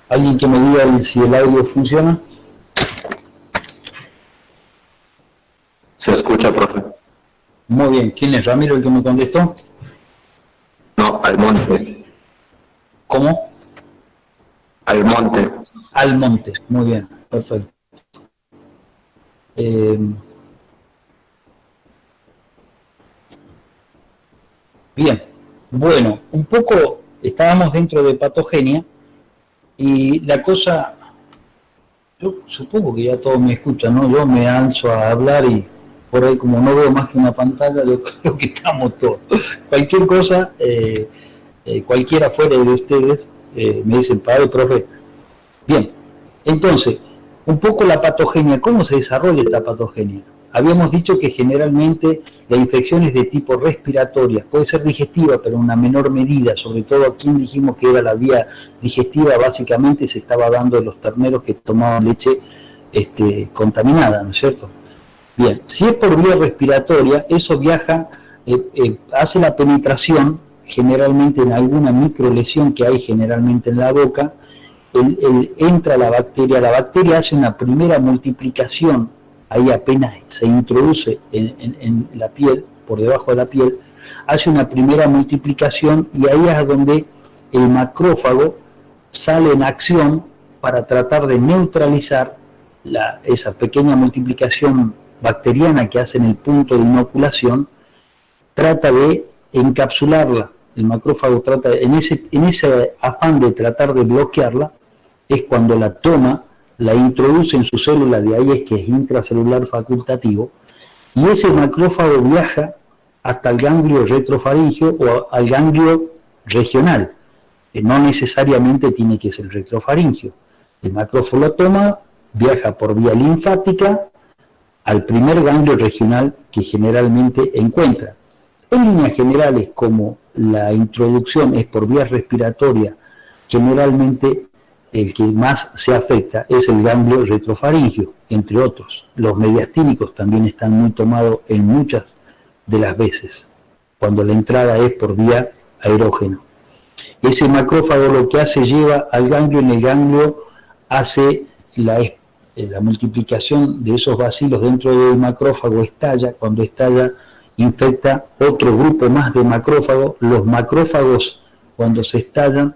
¿Alguien que me diga si el audio funciona? Se escucha, profe. Muy bien. ¿Quién es? ¿Ramiro el que me contestó? No, Almonte. ¿Cómo? Almonte. Almonte. Muy bien. Perfecto. Bien. Bueno, un poco estábamos dentro de patogenia y la cosa, yo supongo que ya todos me escuchan, ¿no? Yo me alzo a hablar y por ahí como no veo más que una pantalla, yo creo que estamos todos. Cualquier cosa, cualquiera fuera de ustedes, me dicen, padre, profe. Bien, entonces, un poco la patogenia, ¿cómo se desarrolla esta patogenia? Habíamos dicho que generalmente la infección es de tipo respiratoria, puede ser digestiva, pero en una menor medida, sobre todo aquí dijimos que era la vía digestiva, básicamente se estaba dando en los terneros que tomaban leche contaminada, ¿no es cierto? Bien, si es por vía respiratoria, eso viaja, hace la penetración, generalmente en alguna microlesión que hay generalmente en la boca, entra la bacteria hace una primera multiplicación, ahí apenas se introduce en la piel, por debajo de la piel, hace una primera multiplicación y ahí es donde el macrófago sale en acción para tratar de neutralizar esa pequeña multiplicación bacteriana que hace en el punto de inoculación, trata de encapsularla. El macrófago trata, en ese afán de tratar de bloquearla, es cuando la toma, la introduce en su célula, de ahí es que es intracelular facultativo, y ese macrófago viaja hasta el ganglio retrofaringeo o al ganglio regional, que no necesariamente tiene que ser retrofaringeo. El macrófago la toma, viaja por vía linfática al primer ganglio regional que generalmente encuentra. En líneas generales, como la introducción es por vía respiratoria, generalmente el que más se afecta es el ganglio retrofaringeo, entre otros. Los mediastínicos también están muy tomados en muchas de las veces, cuando la entrada es por vía aerógeno. Ese macrófago lo que hace, lleva al ganglio, en el ganglio hace la multiplicación de esos bacilos dentro del macrófago, estalla, cuando estalla infecta otro grupo más de macrófagos. Los macrófagos, cuando se estallan,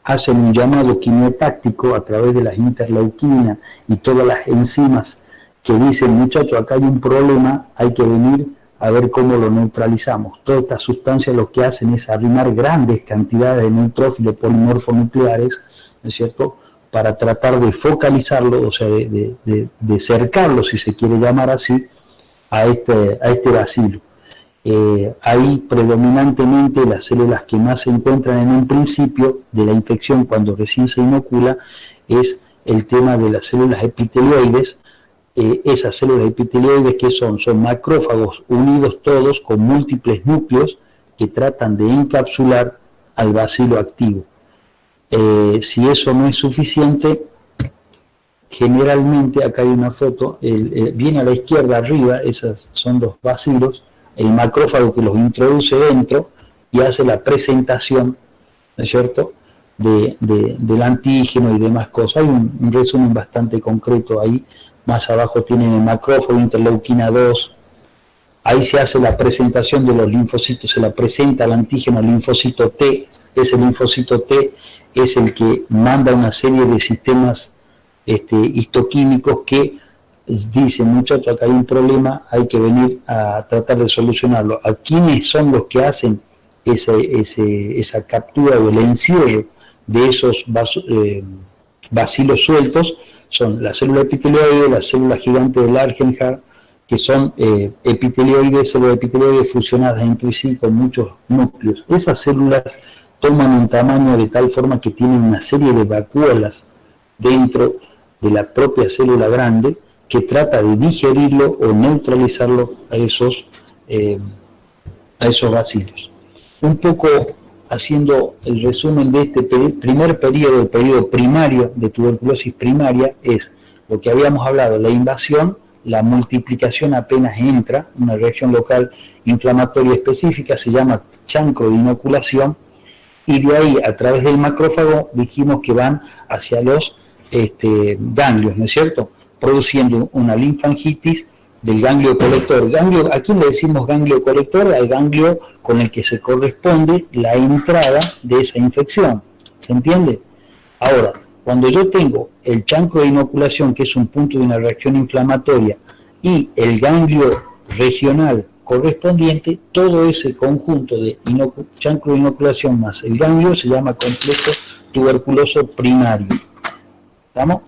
hacen un llamado quimiotáctico a través de las interleuquinas y todas las enzimas que dicen, muchachos, acá hay un problema, hay que venir a ver cómo lo neutralizamos. Todas estas sustancias lo que hacen es arrimar grandes cantidades de neutrófilos polimorfonucleares, ¿no es cierto?, para tratar de focalizarlo, o sea, de cercarlo, si se quiere llamar así, a este bacilo. Ahí predominantemente las células que más se encuentran en un principio de la infección, cuando recién se inocula, es el tema de las células epitelioides. Esas células epitelioides que son macrófagos unidos todos con múltiples núcleos que tratan de encapsular al bacilo activo. Si eso no es suficiente, generalmente, acá hay una foto, viene a la izquierda arriba, esos son los bacilos, el macrófago que los introduce dentro y hace la presentación, ¿no es cierto?, del antígeno y demás cosas. Hay un resumen bastante concreto ahí. Más abajo tienen el macrófago, interleuquina 2, ahí se hace la presentación de los linfocitos, se la presenta al antígeno linfocito T. Ese linfocito T es el que manda una serie de sistemas histoquímicos que dicen, muchachos, acá hay un problema, hay que venir a tratar de solucionarlo. ¿A quiénes son los que hacen esa captura o el encierro de esos bacilos sueltos? Son la célula epitelioide, la célula gigante del Argenhard, que son células epitelioides fusionadas entre sí con muchos núcleos. Esas células toman un tamaño de tal forma que tienen una serie de vacuolas dentro de la propia célula grande que trata de digerirlo o neutralizarlo a esos bacilos. Un poco haciendo el resumen de este primer periodo, el periodo primario de tuberculosis primaria, es lo que habíamos hablado, la invasión, la multiplicación apenas entra, una reacción local inflamatoria específica, se llama chancro de inoculación, y de ahí a través del macrófago dijimos que van hacia los ganglios, ¿no es cierto? Produciendo una linfangitis del ganglio colector. Ganglio, ¿a quién le decimos ganglio colector? Al ganglio con el que se corresponde la entrada de esa infección. ¿Se entiende? Ahora, cuando yo tengo el chancro de inoculación, que es un punto de una reacción inflamatoria, y el ganglio regional correspondiente, todo ese conjunto de chancro de inoculación más el ganglio se llama complejo tuberculoso primario. ¿Estamos?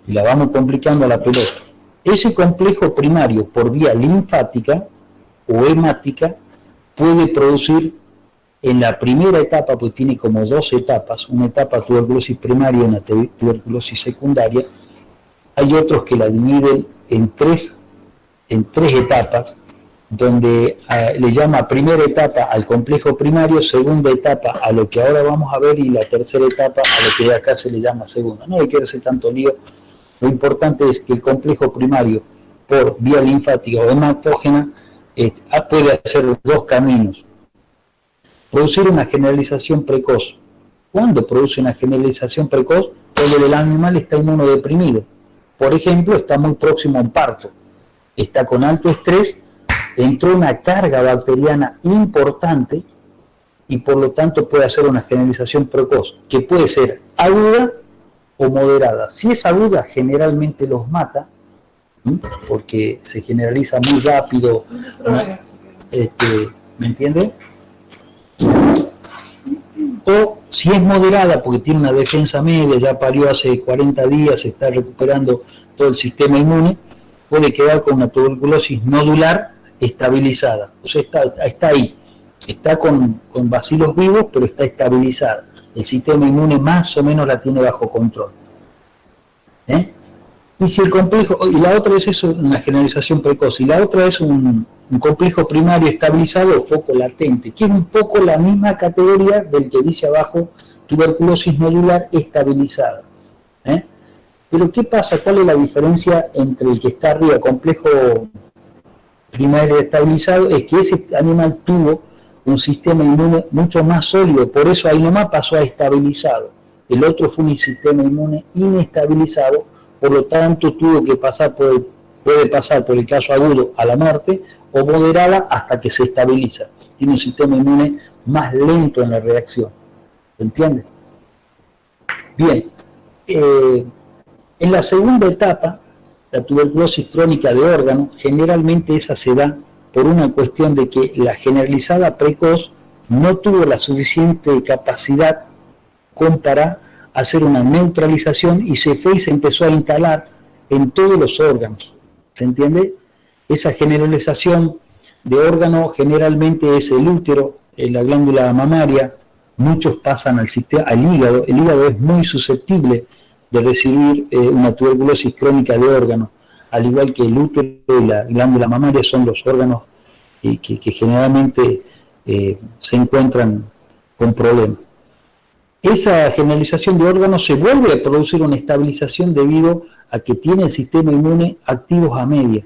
Y la vamos complicando a la pelota. Ese complejo primario por vía linfática o hemática puede producir en la primera etapa, pues tiene como 2 etapas, una etapa tuberculosis primaria y una tuberculosis secundaria. Hay otros que la dividen en tres etapas, donde le llama primera etapa al complejo primario, segunda etapa a lo que ahora vamos a ver y la tercera etapa a lo que acá se le llama segunda. No hay que hacer tanto lío, lo importante es que el complejo primario por vía linfática o hematógena puede hacer 2 caminos. Producir una generalización precoz. ¿Cuándo produce una generalización precoz? Cuando el animal está inmunodeprimido. Por ejemplo, está muy próximo a un parto, está con alto estrés, entró una carga bacteriana importante y por lo tanto puede hacer una generalización precoz, que puede ser aguda o moderada. Si es aguda, generalmente los mata, porque se generaliza muy rápido, ¿me entiende? O si es moderada, porque tiene una defensa media, ya parió hace 40 días, se está recuperando todo el sistema inmune, puede quedar con una tuberculosis nodular estabilizada. O sea, está ahí, está con bacilos vivos, pero está estabilizada. El sistema inmune más o menos la tiene bajo control. Y si el complejo, y la otra es eso, una generalización precoz, y la otra es un complejo primario estabilizado o foco latente, que es un poco la misma categoría del que dice abajo tuberculosis nodular estabilizada. Pero ¿qué pasa? ¿Cuál es la diferencia entre el que está arriba, complejo primario estabilizado? Es que ese animal tuvo un sistema inmune mucho más sólido, por eso ahí nomás pasó a estabilizado. El otro fue un sistema inmune inestabilizado, por lo tanto tuvo que puede pasar por el caso agudo a la muerte, o moderada hasta que se estabiliza. Tiene un sistema inmune más lento en la reacción. ¿Se entiende? Bien. En la segunda etapa, la tuberculosis crónica de órgano, generalmente esa se da por una cuestión de que la generalizada precoz no tuvo la suficiente capacidad para hacer una neutralización y se fue y se empezó a instalar en todos los órganos. ¿Se entiende? Esa generalización de órgano generalmente es el útero, la glándula mamaria, muchos pasan al hígado. El hígado es muy susceptible de recibir una tuberculosis crónica de órgano, al igual que el útero y la glándula mamaria son los órganos que generalmente se encuentran con problemas. Esa generalización de órganos se vuelve a producir una estabilización debido a que tiene el sistema inmune activos a media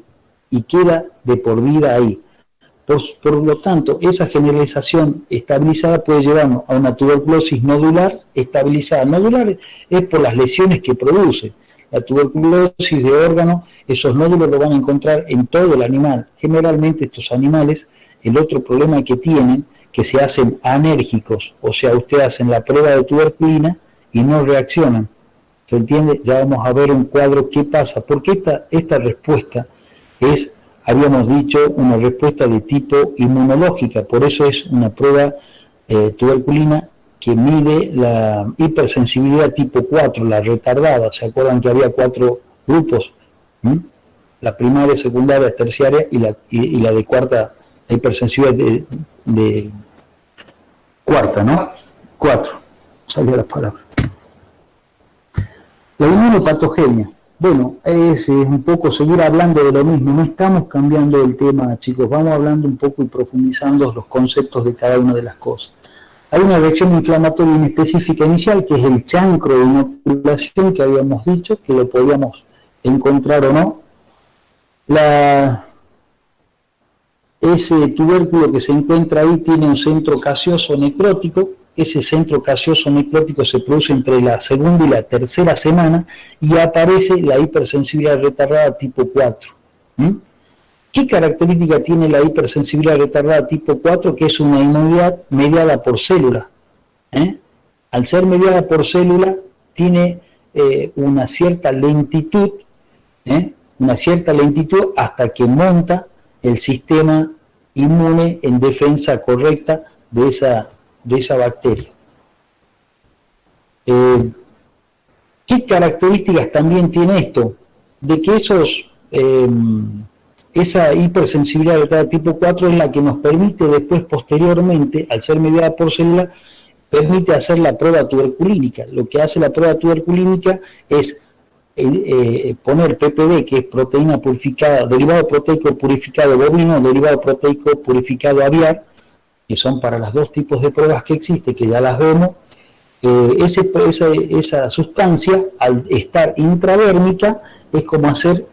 y queda de por vida ahí. Por lo tanto, esa generalización estabilizada puede llevarnos a una tuberculosis nodular estabilizada. Nodular es por las lesiones que produce. La tuberculosis de órgano, esos nódulos lo van a encontrar en todo el animal. Generalmente estos animales, el otro problema que tienen, que se hacen anérgicos, o sea, ustedes hacen la prueba de tuberculina y no reaccionan. ¿Se entiende? Ya vamos a ver un cuadro qué pasa, porque esta respuesta es, habíamos dicho, una respuesta de tipo inmunológica, por eso es una prueba tuberculina que mide la hipersensibilidad tipo 4, la retardada. ¿Se acuerdan que había 4 grupos? La primaria, secundaria, terciaria y la de cuarta, la hipersensibilidad de cuarta, ¿no? 4. Salió la palabra. La inmunopatogenia. Bueno, es un poco seguir hablando de lo mismo. No estamos cambiando el tema, chicos. Vamos hablando un poco y profundizando los conceptos de cada una de las cosas. Hay una reacción inflamatoria inespecífica inicial, que es el chancro de inoculación que habíamos dicho, que lo podíamos encontrar o no. ese tubérculo que se encuentra ahí tiene un centro caseoso necrótico. Ese centro caseoso necrótico se produce entre la segunda y la tercera semana y aparece la hipersensibilidad retardada tipo 4. ¿Qué característica tiene la hipersensibilidad retardada tipo 4? Que es una inmunidad mediada por célula. Al ser mediada por célula, tiene una cierta lentitud hasta que monta el sistema inmune en defensa correcta de esa bacteria. ¿Qué características también tiene esto? De que esa hipersensibilidad retardada tipo 4 es la que nos permite después, posteriormente, al ser mediada por célula, permite hacer la prueba tuberculínica. Lo que hace la prueba tuberculínica es poner PPD, que es proteína purificada, derivado proteico purificado bovino, derivado proteico purificado aviar, que son para los dos tipos de pruebas que existen, que ya las vemos. Esa sustancia, al estar intradérmica, es como se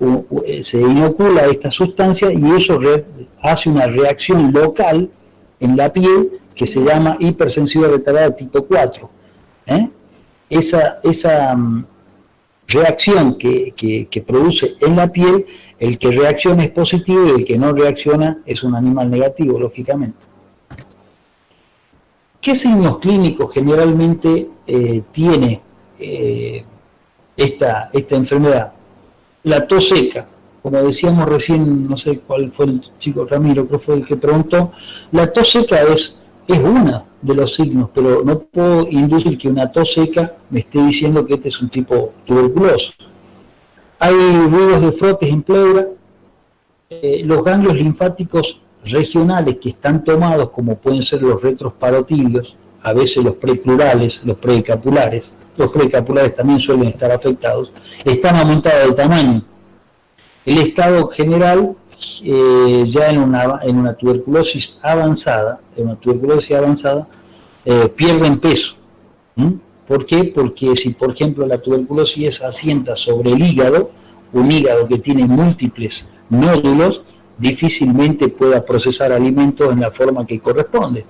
inocula esta sustancia y eso hace una reacción local en la piel que se llama hipersensibilidad retardada tipo 4. Esa reacción que produce en la piel, el que reacciona es positivo y el que no reacciona es un animal negativo, lógicamente. ¿Qué signos clínicos generalmente tiene esta enfermedad? La tos seca, como decíamos recién, no sé cuál fue el chico Ramiro, creo que fue el que preguntó, la tos seca es uno de los signos, pero no puedo inducir que una tos seca me esté diciendo que este es un tipo tuberculoso. Hay ruidos de frotes en pleura, los ganglios linfáticos regionales que están tomados, como pueden ser los retrosparotidios, a veces los precrurales, los predicapulares también suelen estar afectados, están aumentados de tamaño. El estado general, ya en una tuberculosis avanzada, pierden peso. ¿Por qué? Porque si, por ejemplo, la tuberculosis asienta sobre el hígado, un hígado que tiene múltiples nódulos, difícilmente pueda procesar alimentos en la forma que corresponde.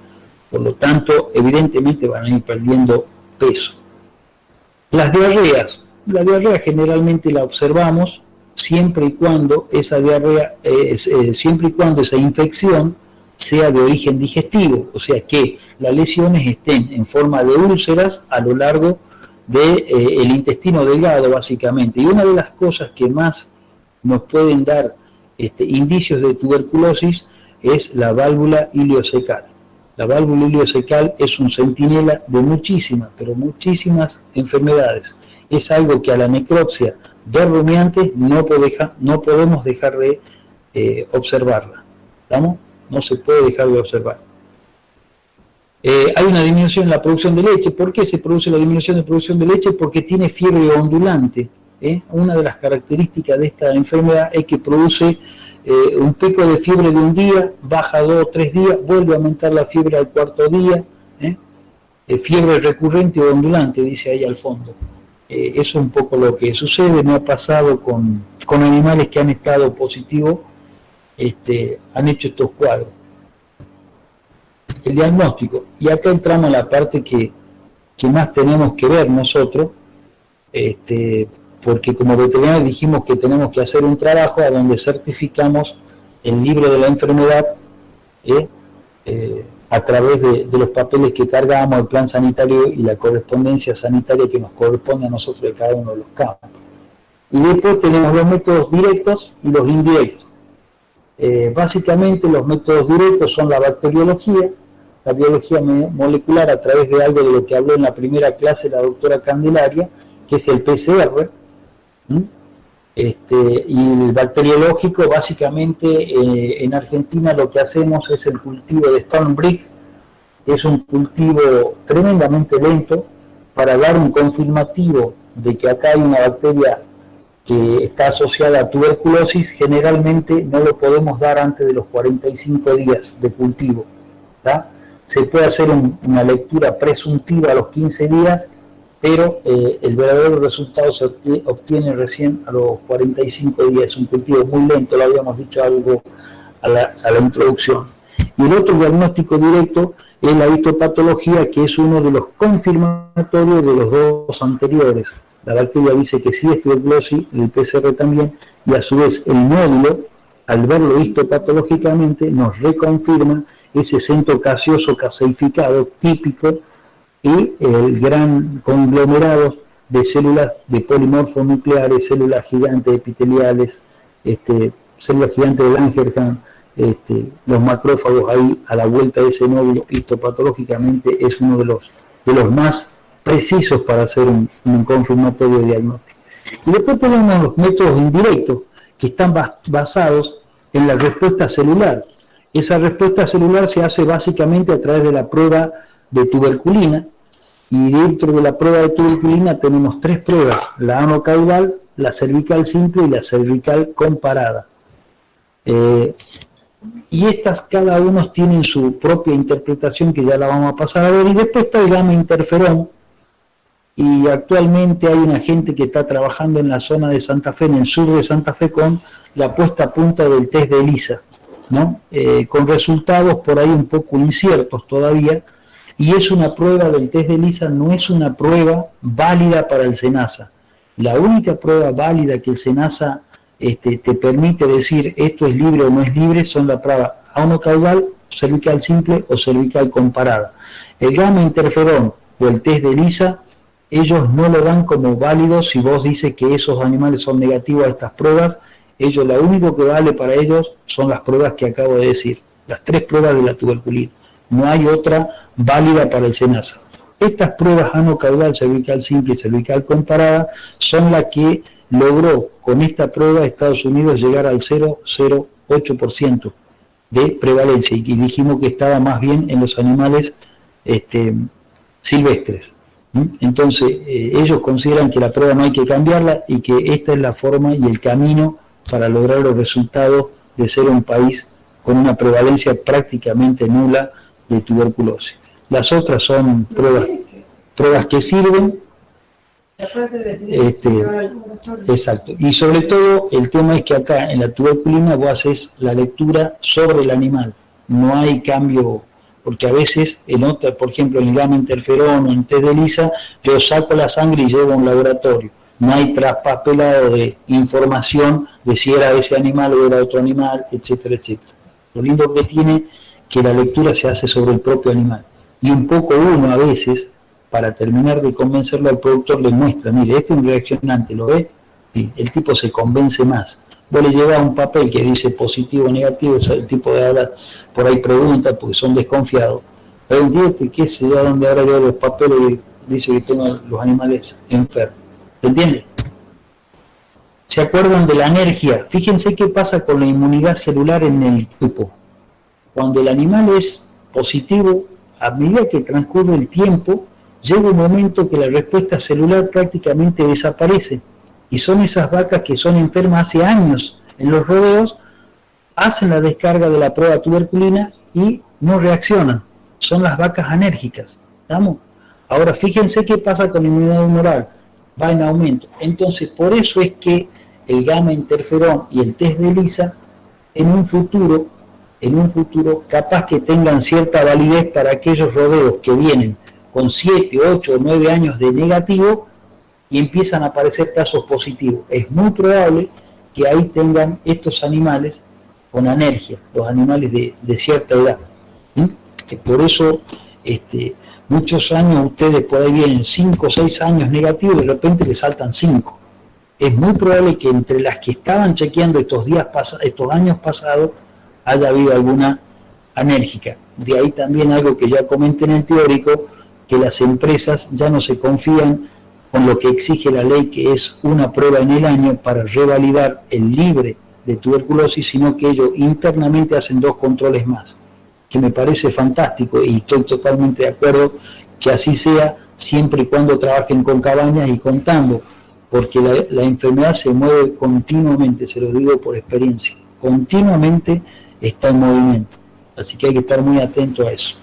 Por lo tanto, evidentemente van a ir perdiendo peso. Las diarreas. La diarrea generalmente la observamos siempre y cuando esa infección sea de origen digestivo, o sea que las lesiones estén en forma de úlceras a lo largo del intestino delgado, básicamente. Y una de las cosas que más nos pueden dar indicios de tuberculosis es la válvula iliocecal. La válvula iliocecal es un centinela de muchísimas, pero muchísimas enfermedades. Es algo que a la necropsia de rumiantes no podemos dejar de observarla. ¿Estamos? No se puede dejar de observar. Hay una disminución en la producción de leche. ¿Por qué se produce la disminución de producción de leche? Porque tiene fiebre ondulante. Una de las características de esta enfermedad es que produce un pico de fiebre de un día, baja 2 o 3 días, vuelve a aumentar la fiebre al cuarto día. Fiebre recurrente o ondulante, dice ahí al fondo. Eso es un poco lo que sucede. Me ha pasado con animales que han estado positivos, han hecho estos cuadros. El diagnóstico, y acá entramos en la parte que más tenemos que ver nosotros, porque como veterinarios dijimos que tenemos que hacer un trabajo a donde certificamos el libro de la enfermedad a través de los papeles que cargamos, el plan sanitario y la correspondencia sanitaria que nos corresponde a nosotros de cada uno de los campos. Y después tenemos los métodos directos y los indirectos. Básicamente los métodos directos son la bacteriología, la biología molecular a través de algo de lo que habló en la primera clase la doctora Candelaria, que es el PCR, y el bacteriológico, básicamente en Argentina lo que hacemos es el cultivo de Stone Brick, que es un cultivo tremendamente lento para dar un confirmativo de que acá hay una bacteria que está asociada a tuberculosis. Generalmente no lo podemos dar antes de los 45 días de cultivo, ¿tá? Se puede hacer una lectura presuntiva a los 15 días, pero el verdadero resultado se obtiene recién a los 45 días. Es un cultivo muy lento, lo habíamos dicho algo a la introducción. Y el otro diagnóstico directo es la histopatología, que es uno de los confirmatorios de los dos anteriores. La bacteria dice que sí es tuberculosis, el PCR también, y a su vez el nódulo, al verlo histopatológicamente, nos reconfirma ese centro caseoso caseificado típico y el gran conglomerado de células de polimorfos nucleares, células gigantes epiteliales, células gigantes de Langerhans, los macrófagos ahí a la vuelta de ese nódulo histopatológicamente es uno de los más precisos para hacer un confirmatorio diagnóstico. Y después tenemos los métodos indirectos que están basados en la respuesta celular. Esa respuesta celular se hace básicamente a través de la prueba de tuberculina, y dentro de la prueba de tuberculina tenemos 3 pruebas: la anocaudal, la cervical simple y la cervical comparada. Y estas cada uno tienen su propia interpretación, que ya la vamos a pasar a ver, y después está el gamma interferón, y actualmente hay una gente que está trabajando en la zona de Santa Fe, en el sur de Santa Fe, con la puesta a punta del test de ELISA, ¿no? Con resultados por ahí un poco inciertos todavía, y es una prueba del test de ELISA, no es una prueba válida para el SENASA. La única prueba válida que el SENASA te permite decir esto es libre o no es libre son la prueba anocaudal, cervical simple o cervical comparada. El gamma interferón o el test de ELISA, ellos no lo dan como válido. Si vos dices que esos animales son negativos a estas pruebas, ellos, lo único que vale para ellos son las pruebas que acabo de decir, las 3 pruebas de la tuberculina. No hay otra válida para el SENASA. Estas pruebas anocaudal, cervical simple y cervical comparada son las que logró con esta prueba Estados Unidos llegar al 0,08% de prevalencia, y dijimos que estaba más bien en los animales silvestres. Entonces ellos consideran que la prueba no hay que cambiarla y que esta es la forma y el camino para lograr los resultados de ser un país con una prevalencia prácticamente nula de tuberculosis. Las otras son pruebas que sirven. Exacto. Y sobre todo el tema es que acá en la tuberculina vos haces la lectura sobre el animal. No hay cambio, porque a veces en otra, por ejemplo en el gamma interferón o en test de ELISA, yo saco la sangre y llevo a un laboratorio. No hay traspapelado de información de si era ese animal o era otro animal, etcétera, etcétera. Lo lindo que tiene que la lectura se hace sobre el propio animal. Y un poco uno a veces, para terminar de convencerlo al productor, le muestra, mire, este es un reaccionante, ¿lo ve? Sí, el tipo se convence más. Vos le llevas un papel que dice positivo o negativo, el tipo de hablar, por ahí pregunta, porque son desconfiados. Pregunté, ¿qué sé yo dónde ahora yo los papeles y dice que tengo los animales enfermos? ¿Se entiende? ¿Se acuerdan de la anergia? Fíjense qué pasa con la inmunidad celular en el cuerpo. Cuando el animal es positivo, a medida que transcurre el tiempo, llega un momento que la respuesta celular prácticamente desaparece. Y son esas vacas que son enfermas hace años en los rodeos, hacen la descarga de la prueba tuberculina y no reaccionan. Son las vacas anérgicas. ¿Estamos? Ahora fíjense qué pasa con la inmunidad humoral. Va en aumento. Entonces, por eso es que el gamma interferón y el test de ELISA en un futuro, capaz que tengan cierta validez para aquellos rodeos que vienen con 7, 8 o 9 años de negativo y empiezan a aparecer casos positivos. Es muy probable que ahí tengan estos animales con anergia, los animales de cierta edad. Que por eso muchos años ustedes por ahí vienen 5 o 6 años negativos y de repente les saltan 5. Es muy probable que entre las que estaban chequeando estos años pasados haya habido alguna anérgica. De ahí también algo que ya comenté en el teórico, que las empresas ya no se confían con lo que exige la ley, que es una prueba en el año para revalidar el libre de tuberculosis, sino que ellos internamente hacen 2 controles más, que me parece fantástico y estoy totalmente de acuerdo que así sea, siempre y cuando trabajen con cabañas y contando, porque la enfermedad se mueve continuamente, se lo digo por experiencia, continuamente está en movimiento, así que hay que estar muy atento a eso.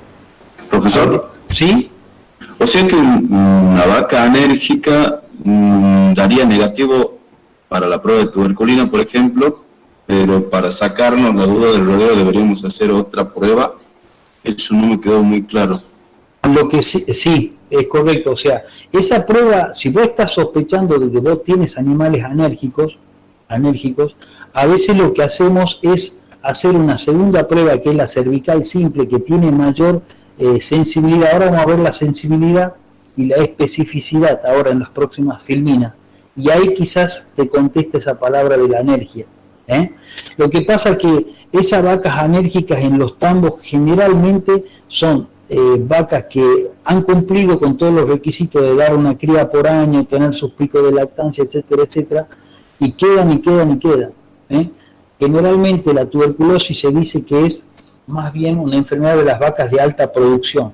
Profesor, ¿sí? O sea que una vaca anérgica daría negativo para la prueba de tuberculina, por ejemplo, pero para sacarnos la duda del rodeo deberíamos hacer otra prueba. Eso no me quedó muy claro. Lo que sí, es correcto. O sea, esa prueba, si vos estás sospechando de que vos tienes animales anérgicos, a veces lo que hacemos es hacer una segunda prueba, que es la cervical simple, que tiene mayor sensibilidad. Ahora vamos a ver la sensibilidad y la especificidad ahora en las próximas filminas. Y ahí quizás te conteste esa palabra de la alergia. Lo que pasa es que esas vacas anérgicas en los tambos generalmente son vacas que han cumplido con todos los requisitos de dar una cría por año, tener sus picos de lactancia, etcétera, etcétera, y quedan. Generalmente la tuberculosis se dice que es más bien una enfermedad de las vacas de alta producción,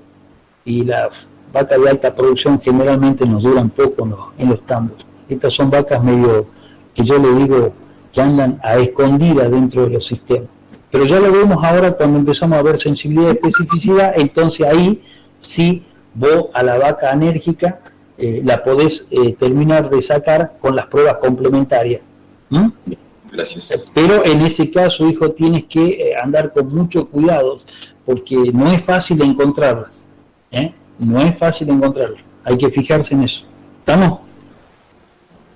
y las vacas de alta producción generalmente nos duran poco en los tambos. Estas son vacas medio, que yo le digo, que andan a escondidas dentro de los sistemas. Pero ya lo vemos ahora cuando empezamos a ver sensibilidad y especificidad, entonces ahí sí vos a la vaca anérgica la podés terminar de sacar con las pruebas complementarias. Gracias. Pero en ese caso, hijo, tienes que andar con mucho cuidado, porque no es fácil encontrarlas. No es fácil encontrarlas. Hay que fijarse en eso. ¿Estamos?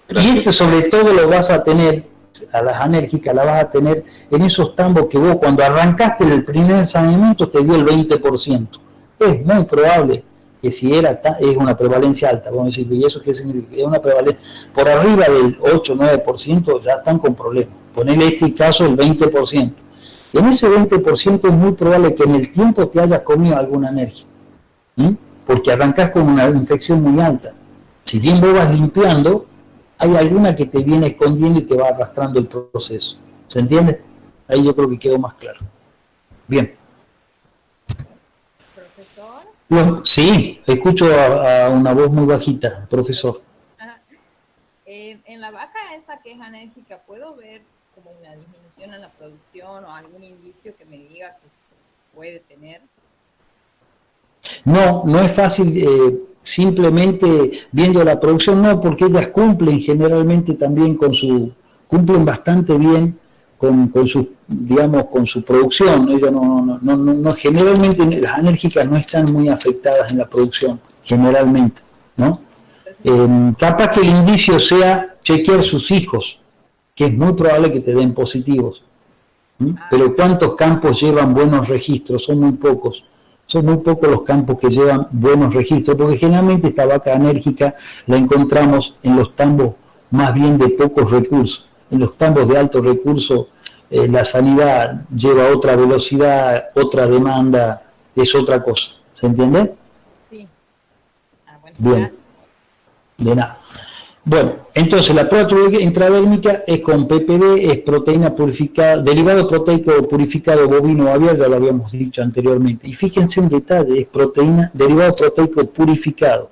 Gracias. Y sobre todo lo vas a tener, a las anérgicas las vas a tener en esos tambos que vos cuando arrancaste el primer saneamiento te dio el 20%. Es muy probable que si es una prevalencia alta, vamos a decir, ¿y eso qué significa? Es una prevalencia, por arriba del 8-9% ya están con problemas. Ponele este caso el 20%. Y en ese 20% es muy probable que en el tiempo te hayas comido alguna alergia, porque arrancás con una infección muy alta. Si bien vos vas limpiando, hay alguna que te viene escondiendo y te va arrastrando el proceso. ¿Se entiende? Ahí yo creo que quedó más claro. Bien. ¿Profesor? Bueno, sí, escucho a una voz muy bajita, profesor. En la vaca esa que es anésica, ¿puedo ver como una disminución en la producción o algún indicio que me diga que puede tener? No es fácil, simplemente viendo la producción, no, porque ellas cumplen generalmente también cumplen bastante bien con su, digamos, con su producción. Ellas no, generalmente las anérgicas no están muy afectadas en la producción, generalmente, ¿no? Capaz que el indicio sea chequear sus hijos, que es muy probable que te den positivos. Pero ¿cuántos campos llevan buenos registros? Son muy pocos. Son muy pocos los campos que llevan buenos registros, porque generalmente esta vaca anérgica la encontramos en los tambos más bien de pocos recursos. En los tambos de alto recurso la sanidad lleva otra velocidad, otra demanda, es otra cosa. ¿Se entiende? Sí. Bueno, bien. De nada. Bueno, entonces la prueba intradérmica es con PPD, es proteína purificada, derivado proteico purificado bovino o aviar, ya lo habíamos dicho anteriormente. Y fíjense un detalle, es derivado proteico purificado.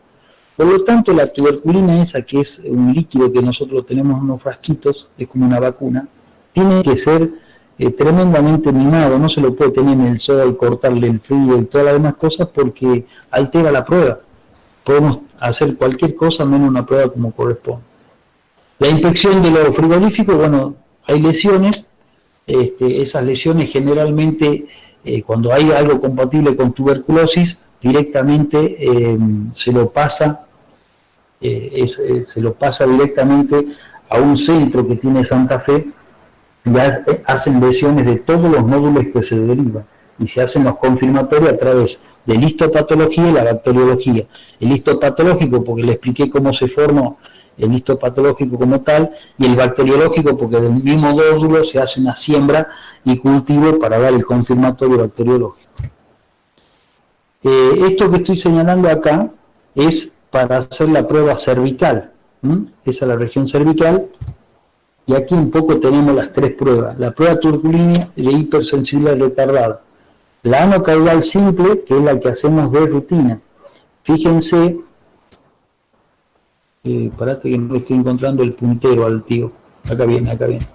Por lo tanto, la tuberculina esa, que es un líquido que nosotros tenemos en unos frasquitos, es como una vacuna, tiene que ser tremendamente mimado, no se lo puede tener en el sol, cortarle el frío y todas las demás cosas porque altera la prueba. Podemos hacer cualquier cosa menos una prueba como corresponde. La inspección de lo frigorífico, bueno, hay lesiones, esas lesiones generalmente, cuando hay algo compatible con tuberculosis, directamente se lo pasa directamente a un centro que tiene Santa Fe, y hacen lesiones de todos los nódulos que se derivan, y se hacen los confirmatorios a través de la histopatología y la bacteriología. El histopatológico, porque le expliqué cómo se formó el histopatológico como tal, y el bacteriológico, porque del mismo nódulo se hace una siembra y cultivo para dar el confirmatorio bacteriológico. Esto que estoy señalando acá es para hacer la prueba cervical. Esa es la región cervical, y aquí un poco tenemos las tres pruebas. La prueba tuberculina de hipersensibilidad retardada. La anocaudal simple, que es la que hacemos de rutina. Fíjense, parate que no estoy encontrando el puntero al tío. Acá viene, acá viene.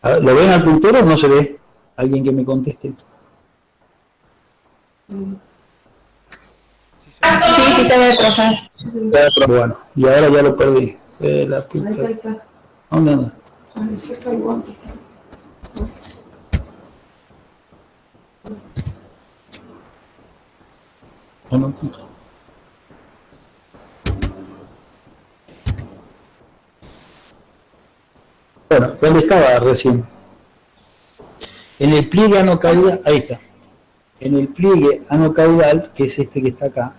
¿Lo ven al puntero o no se ve? ¿Alguien que me conteste? Sí se ve, profe. Bueno, y ahora ya lo perdí. La puta. ¿Dónde anda? Bueno, ¿dónde estaba recién? En el pliegue anocaudal, ahí está. En el pliegue anocaudal, que es este que está acá,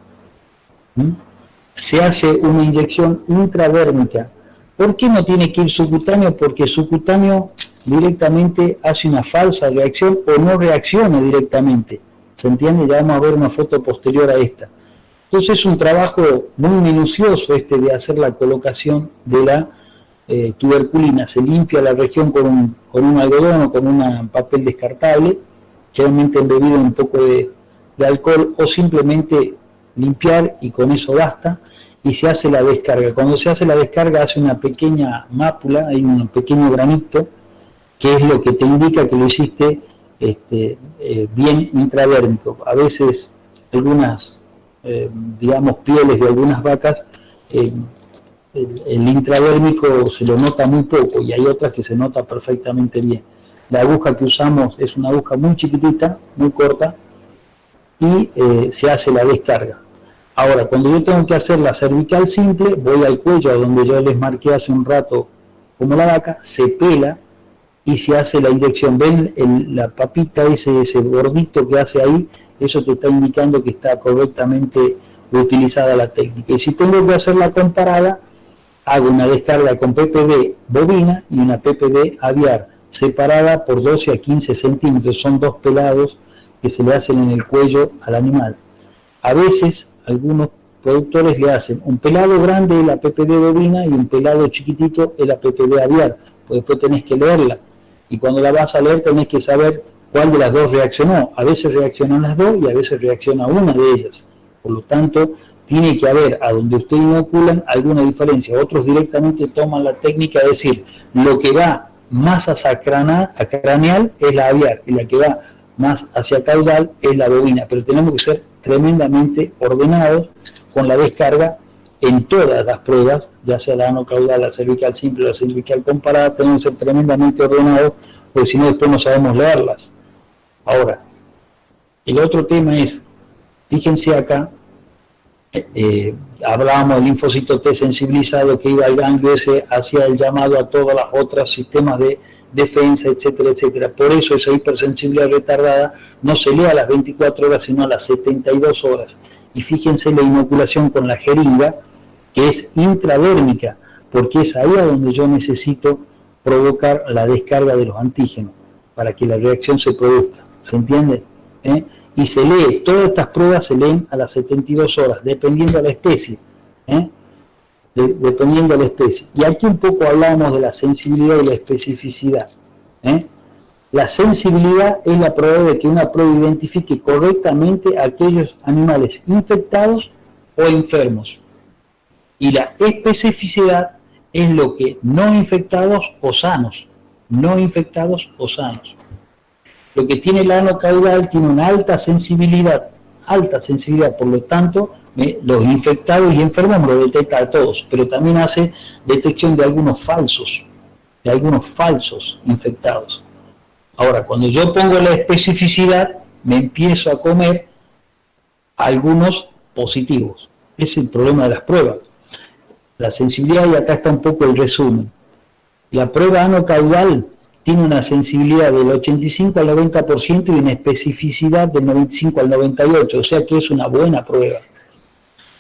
se hace una inyección intradérmica. ¿Por qué no tiene que ir subcutáneo? Porque subcutáneo directamente hace una falsa reacción o no reacciona directamente. ¿Se entiende? Ya vamos a ver una foto posterior a esta. Entonces es un trabajo muy minucioso este de hacer la colocación de la tuberculina. Se limpia la región con un algodón o con un papel descartable, generalmente embebido en un poco de alcohol, o simplemente limpiar y con eso basta, y se hace la descarga. Cuando se hace la descarga hace una pequeña mácula, hay un pequeño granito, que es lo que te indica que lo hiciste bien intradérmico. A veces algunas, digamos, pieles de algunas vacas, el intradérmico se lo nota muy poco y hay otras que se nota perfectamente bien. La aguja que usamos es una aguja muy chiquitita, muy corta, y se hace la descarga. Ahora, cuando yo tengo que hacer la cervical simple, voy al cuello, a donde yo les marqué hace un rato como la vaca, se pela y se hace la inyección. ¿Ven la papita, ese gordito que hace ahí? Eso te está indicando que está correctamente utilizada la técnica. Y si tengo que hacer la comparada, hago una descarga con PPD bovina y una PPD aviar, separada por 12 a 15 centímetros. Son dos pelados que se le hacen en el cuello al animal. A veces algunos productores le hacen un pelado grande en la PPD bovina y un pelado chiquitito en la PPD aviar, pues después tenés que leerla, y cuando la vas a leer tenés que saber cuál de las dos reaccionó. A veces reaccionan las dos y a veces reacciona una de ellas. Por lo tanto, tiene que haber, a donde ustedes inoculan, alguna diferencia. Otros directamente toman la técnica de decir, lo que va más hacia craneal es la aviar y la que va más hacia caudal es la bovina, pero tenemos que ser tremendamente ordenados con la descarga en todas las pruebas, ya sea la anocaudal, la cervical simple, la cervical comparada. Tenemos que ser tremendamente ordenados, porque si no después no sabemos leerlas. Ahora, el otro tema es, fíjense acá, hablábamos del linfocito T sensibilizado que iba al ganglio ese, hacía el llamado a todos los otros sistemas de defensa, etcétera, etcétera. Por eso esa hipersensibilidad retardada no se lee a las 24 horas, sino a las 72 horas. Y fíjense la inoculación con la jeringa, que es intradérmica, porque es ahí a donde yo necesito provocar la descarga de los antígenos, para que la reacción se produzca. ¿Se entiende? Y se lee, todas estas pruebas se leen a las 72 horas, dependiendo de la especie. Dependiendo de la especie. Y aquí un poco hablamos de la sensibilidad y la especificidad. La sensibilidad es la probabilidad de que una prueba identifique correctamente a aquellos animales infectados o enfermos. Y la especificidad es lo que no infectados o sanos. No infectados o sanos. Lo que tiene la anocaudal tiene una alta sensibilidad, por lo tanto, los infectados y enfermos me lo detecta a todos, pero también hace detección de algunos falsos infectados. Ahora, cuando yo pongo la especificidad, me empiezo a comer algunos positivos. Ese es el problema de las pruebas. La sensibilidad, y acá está un poco el resumen. La prueba anocaudal tiene una sensibilidad del 85 al 90% y una especificidad del 95 al 98%, o sea que es una buena prueba.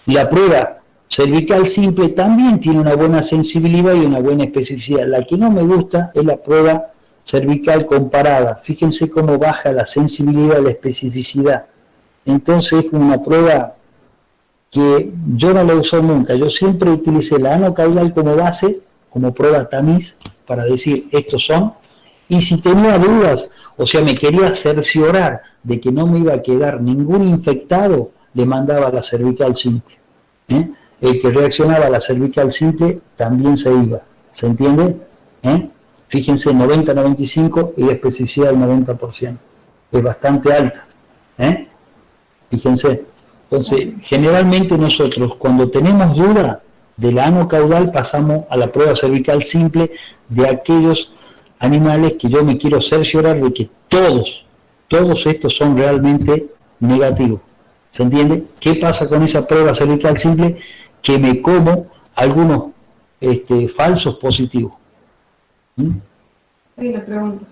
La prueba cervical simple también tiene una buena sensibilidad y una buena especificidad. La que no me gusta es la prueba cervical comparada. Fíjense cómo baja la sensibilidad y la especificidad. Entonces es una prueba que yo no la uso nunca. Yo siempre utilicé la anocaudal como base, como prueba tamiz, para decir estos son. Y si tenía dudas, o sea, me quería cerciorar de que no me iba a quedar ningún infectado, le mandaba la cervical simple. El que reaccionaba a la cervical simple también se iba. ¿Se entiende? Fíjense, 90-95 y la especificidad del 90%. Es bastante alta. Fíjense. Entonces, generalmente nosotros, cuando tenemos duda de la anocaudal, pasamos a la prueba cervical simple de aquellos animales que yo me quiero cerciorar de que todos estos son realmente negativos. ¿Se entiende? ¿Qué pasa con esa prueba cervical simple? Que me como algunos falsos positivos. Hay una pregunta.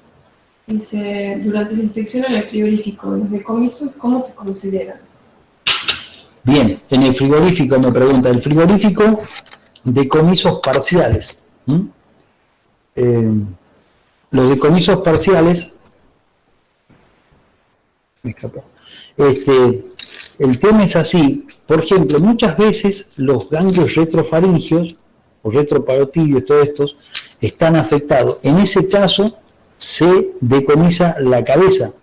Dice, durante la inspección en el frigorífico, los decomisos, ¿cómo se consideran? Bien, en el frigorífico me pregunta, el frigorífico decomisos parciales. Los decomisos parciales, me escapó. El tema es así, por ejemplo, muchas veces los ganglios retrofaringios o retroparotidios, todos estos, están afectados. En ese caso se decomisa la cabeza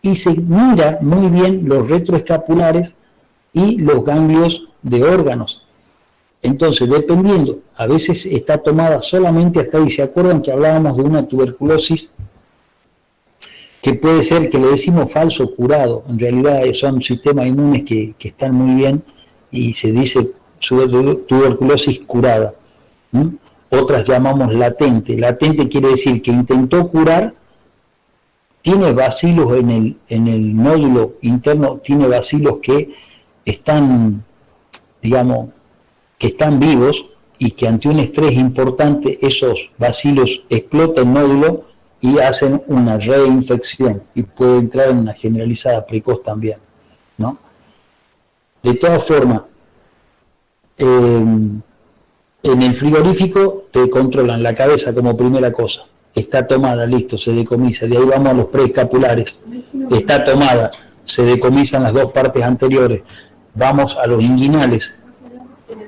y se mira muy bien los retroescapulares y los ganglios de órganos. Entonces, dependiendo, a veces está tomada solamente hasta ahí. ¿Se acuerdan que hablábamos de una tuberculosis que puede ser, que le decimos falso curado? En realidad son sistemas inmunes que están muy bien y se dice tuberculosis curada. Otras llamamos latente. Latente quiere decir que intentó curar, tiene bacilos en el nódulo interno, tiene bacilos que están, digamos, que están vivos y que ante un estrés importante esos bacilos explotan el nódulo y hacen una reinfección y puede entrar en una generalizada precoz también, ¿no? De todas formas, en el frigorífico te controlan la cabeza como primera cosa. Está tomada, listo, se decomisa. De ahí vamos a los preescapulares. Está tomada, se decomisan las dos partes anteriores. Vamos a los inguinales.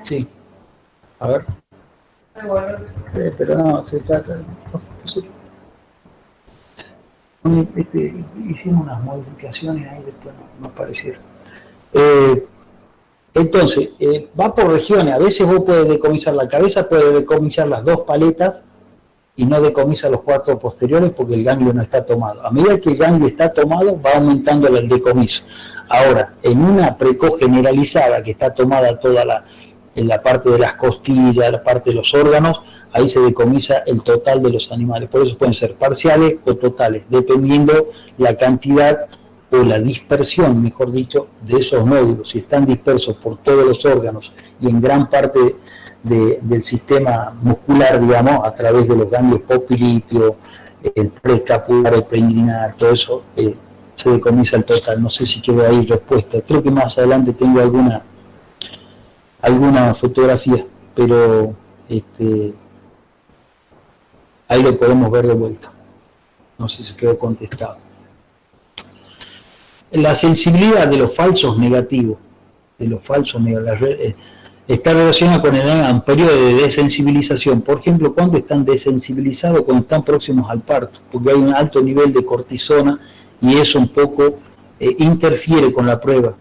Sí. A ver. Pero no, se trata... hicimos unas modificaciones ahí, después no aparecieron. Entonces, va por regiones. A veces vos podés decomisar la cabeza, podés decomisar las dos paletas y no decomisa los cuatro posteriores porque el ganglio no está tomado. A medida que el ganglio está tomado, va aumentando el decomiso. Ahora, en una precoz generalizada que está tomada toda en la parte de las costillas, la parte de los órganos, ahí se decomisa el total de los animales. Por eso pueden ser parciales o totales, dependiendo la cantidad o la dispersión, mejor dicho, de esos nódulos. Si están dispersos por todos los órganos y en gran parte del sistema muscular, digamos, a través de los ganglios popilíteos, el preescapular, el preinguinal, todo eso, se decomisa el total. No sé si quedó ahí respuesta. Creo que más adelante tengo alguna fotografía, pero ahí lo podemos ver de vuelta. No sé si quedó contestado. La sensibilidad de los falsos negativos, está relacionada con un periodo de desensibilización. Por ejemplo, cuando están desensibilizados, cuando están próximos al parto, porque hay un alto nivel de cortisona y eso un poco interfiere con la prueba.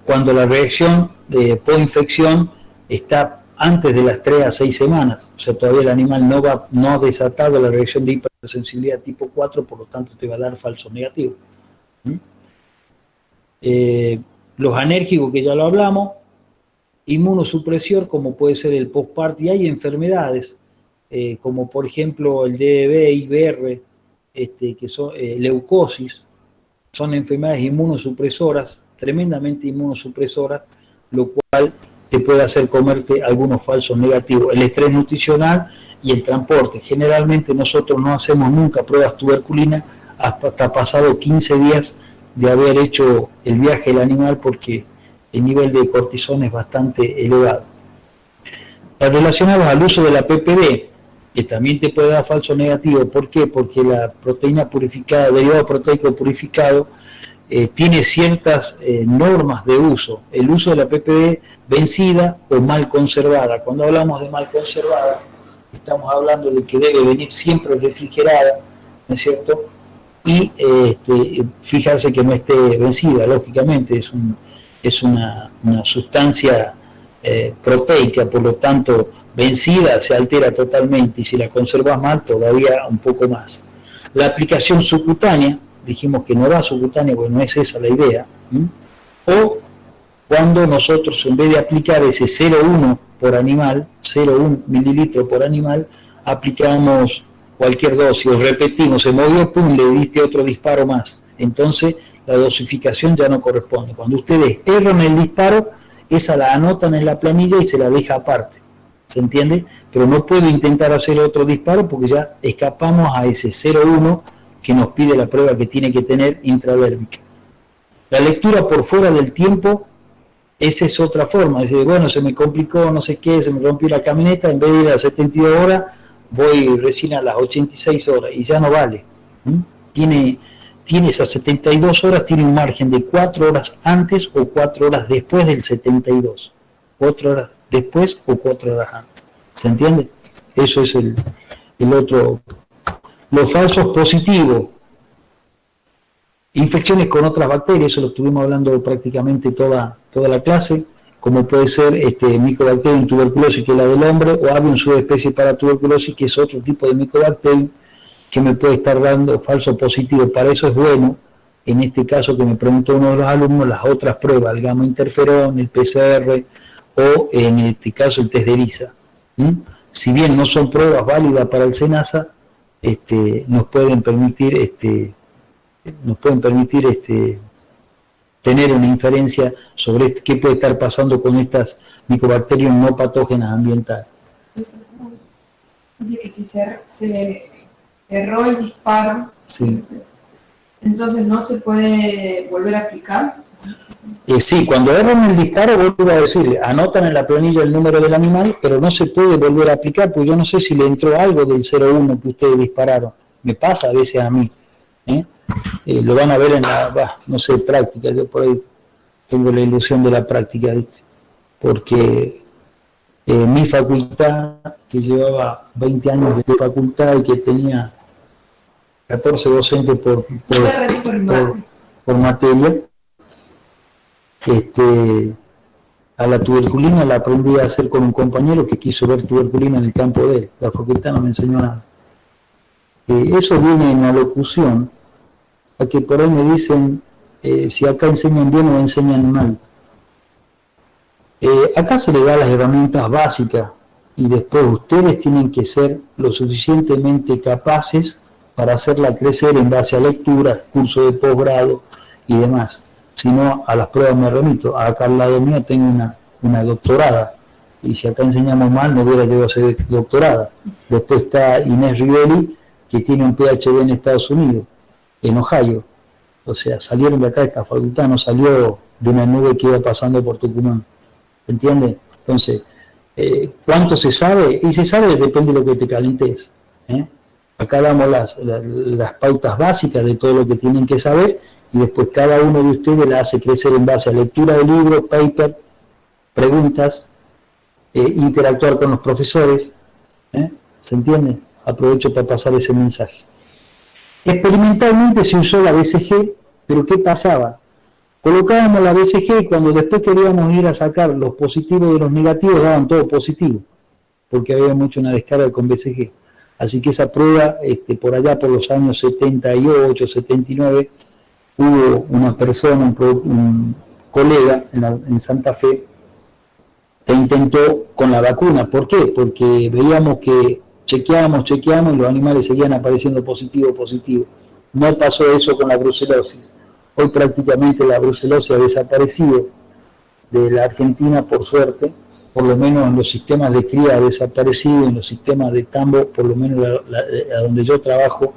Cuando la reacción de posinfección está antes de las 3 a 6 semanas, o sea, todavía el animal no ha desatado la reacción de hipersensibilidad tipo 4, por lo tanto te va a dar falso negativo. Los anérgicos, que ya lo hablamos, inmunosupresor, como puede ser el postparto, y hay enfermedades, como por ejemplo el DEB, IBR, que son leucosis, son enfermedades inmunosupresoras, tremendamente inmunosupresoras, lo cual te puede hacer comerte algunos falsos negativos. El estrés nutricional y el transporte. Generalmente nosotros no hacemos nunca pruebas tuberculinas hasta pasado 15 días de haber hecho el viaje del animal, porque el nivel de cortisona es bastante elevado. Relacionados al uso de la PPD, que también te puede dar falso negativo. ¿Por qué? Porque la proteína purificada, derivado proteico purificado, tiene ciertas normas de uso. El uso de la PPD vencida o mal conservada. Cuando hablamos de mal conservada, estamos hablando de que debe venir siempre refrigerada, ¿no es cierto? Y fijarse que no esté vencida, lógicamente, es una sustancia proteica, por lo tanto, vencida se altera totalmente, y si la conservas mal, todavía un poco más. La aplicación subcutánea, dijimos que no va subcutánea, porque no es esa la idea, o cuando nosotros, en vez de aplicar ese 0,1 por animal, 0,1 mililitro por animal, aplicamos cualquier dosis, o repetimos, se movió, pum, le diste otro disparo más. Entonces, la dosificación ya no corresponde. Cuando ustedes erran el disparo, esa la anotan en la planilla y se la deja aparte. ¿Se entiende? Pero no puedo intentar hacer otro disparo porque ya escapamos a ese 0,1 que nos pide la prueba que tiene que tener intradérmica. La lectura por fuera del tiempo, esa es otra forma. Es decir, bueno, se me complicó, no sé qué, se me rompió la camioneta, en vez de ir a las 72 horas, voy recién a las 86 horas y ya no vale. Tiene esas 72 horas, tiene un margen de 4 horas antes o 4 horas después del 72. 4 horas después o 4 horas antes. ¿Se entiende? Eso es el otro. Los falsos positivos. Infecciones con otras bacterias, eso lo estuvimos hablando prácticamente toda la clase, como puede ser Mycobacterium tuberculosis, que es la del hombre, o Avium subespecie para tuberculosis, que es otro tipo de Mycobacterium que me puede estar dando falso positivo. Para eso es bueno, en este caso que me preguntó uno de los alumnos, las otras pruebas, el gamma interferón, el PCR, o en este caso el test de ELISA. Si bien no son pruebas válidas para el SENASA, nos pueden permitir tener una inferencia sobre qué puede estar pasando con estas micobacterias no patógenas ambientales. Dice que si se erró el disparo, Sí. entonces no se puede volver a aplicar. Sí, cuando erran el disparo, vuelvo a decirle, anotan en la planilla el número del animal, pero no se puede volver a aplicar, porque yo no sé si le entró algo del 0,1 que ustedes dispararon. Me pasa a veces a mí. Lo van a ver en la, no sé, práctica. Yo por ahí tengo la ilusión de la práctica, ¿viste? Porque mi facultad, que llevaba 20 años de facultad y que tenía 14 docentes por materia, a la tuberculina la aprendí a hacer con un compañero que quiso ver tuberculina en el campo de él. La facultad no me enseñó nada. Eso viene en la locución, a que por ahí me dicen si acá enseñan bien o enseñan mal. Acá se le da las herramientas básicas y después ustedes tienen que ser lo suficientemente capaces para hacerla crecer en base a lecturas, curso de posgrado y demás. Si no, a las pruebas me remito. Acá al lado mío tengo una doctorada, y si acá enseñamos mal no hubiera llegado a ser doctorada. Después está Inés Rivelli, que tiene un PhD en Estados Unidos, en Ohio. O sea, salieron de acá, esta facultad no salió de una nube que iba pasando por Tucumán. ¿Entiendes? Entonces, ¿cuánto se sabe? Y se sabe, depende de lo que te calentes. Acá damos las pautas básicas de todo lo que tienen que saber, y después cada uno de ustedes la hace crecer en base a lectura de libros, paper, preguntas, interactuar con los profesores. ¿Se entiende? Aprovecho para pasar ese mensaje. Experimentalmente se usó la BCG, pero ¿qué pasaba? Colocábamos la BCG y cuando después queríamos ir a sacar los positivos de los negativos, daban todo positivo, porque habíamos hecho una descarga con BCG. Así que esa prueba, por allá por los años 78, 79, hubo una persona, un colega en Santa Fe, que intentó con la vacuna. ¿Por qué? Porque veíamos que chequeábamos y los animales seguían apareciendo positivo. No pasó eso con la brucelosis. Hoy prácticamente la brucelosis ha desaparecido de la Argentina, por suerte, por lo menos en los sistemas de cría ha desaparecido, en los sistemas de tambo, por lo menos a donde yo trabajo,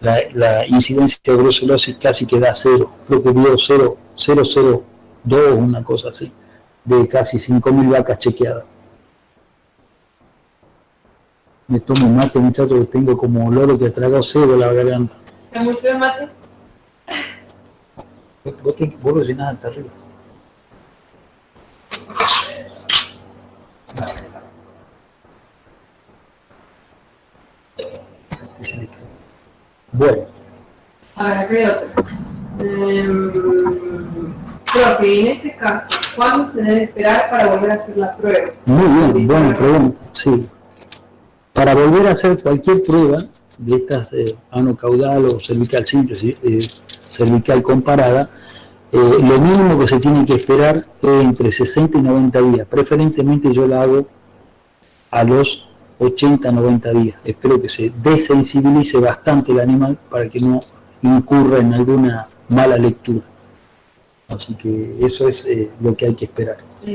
la incidencia de brucelosis casi que da 0, creo que dio 0,002, una cosa así, de casi 5.000 vacas chequeadas. Me tomo un mate, muchachos, que tengo como olor que ha tragado cebo la garganta. ¿Está muy feo el mate? Vos lo llenás hasta arriba. Bueno. A ver, acá hay otro. Profe, en este caso, ¿cuándo se debe esperar para volver a hacer la prueba? Muy bien, buena pregunta. Sí. Para volver a hacer cualquier prueba de estas ano caudal o cervical simple, cervical comparada, lo mínimo que se tiene que esperar es entre 60 y 90 días. Preferentemente yo la hago a los 80, 90 días. Espero que se desensibilice bastante el animal para que no incurra en alguna mala lectura. Así que eso es lo que hay que esperar. Y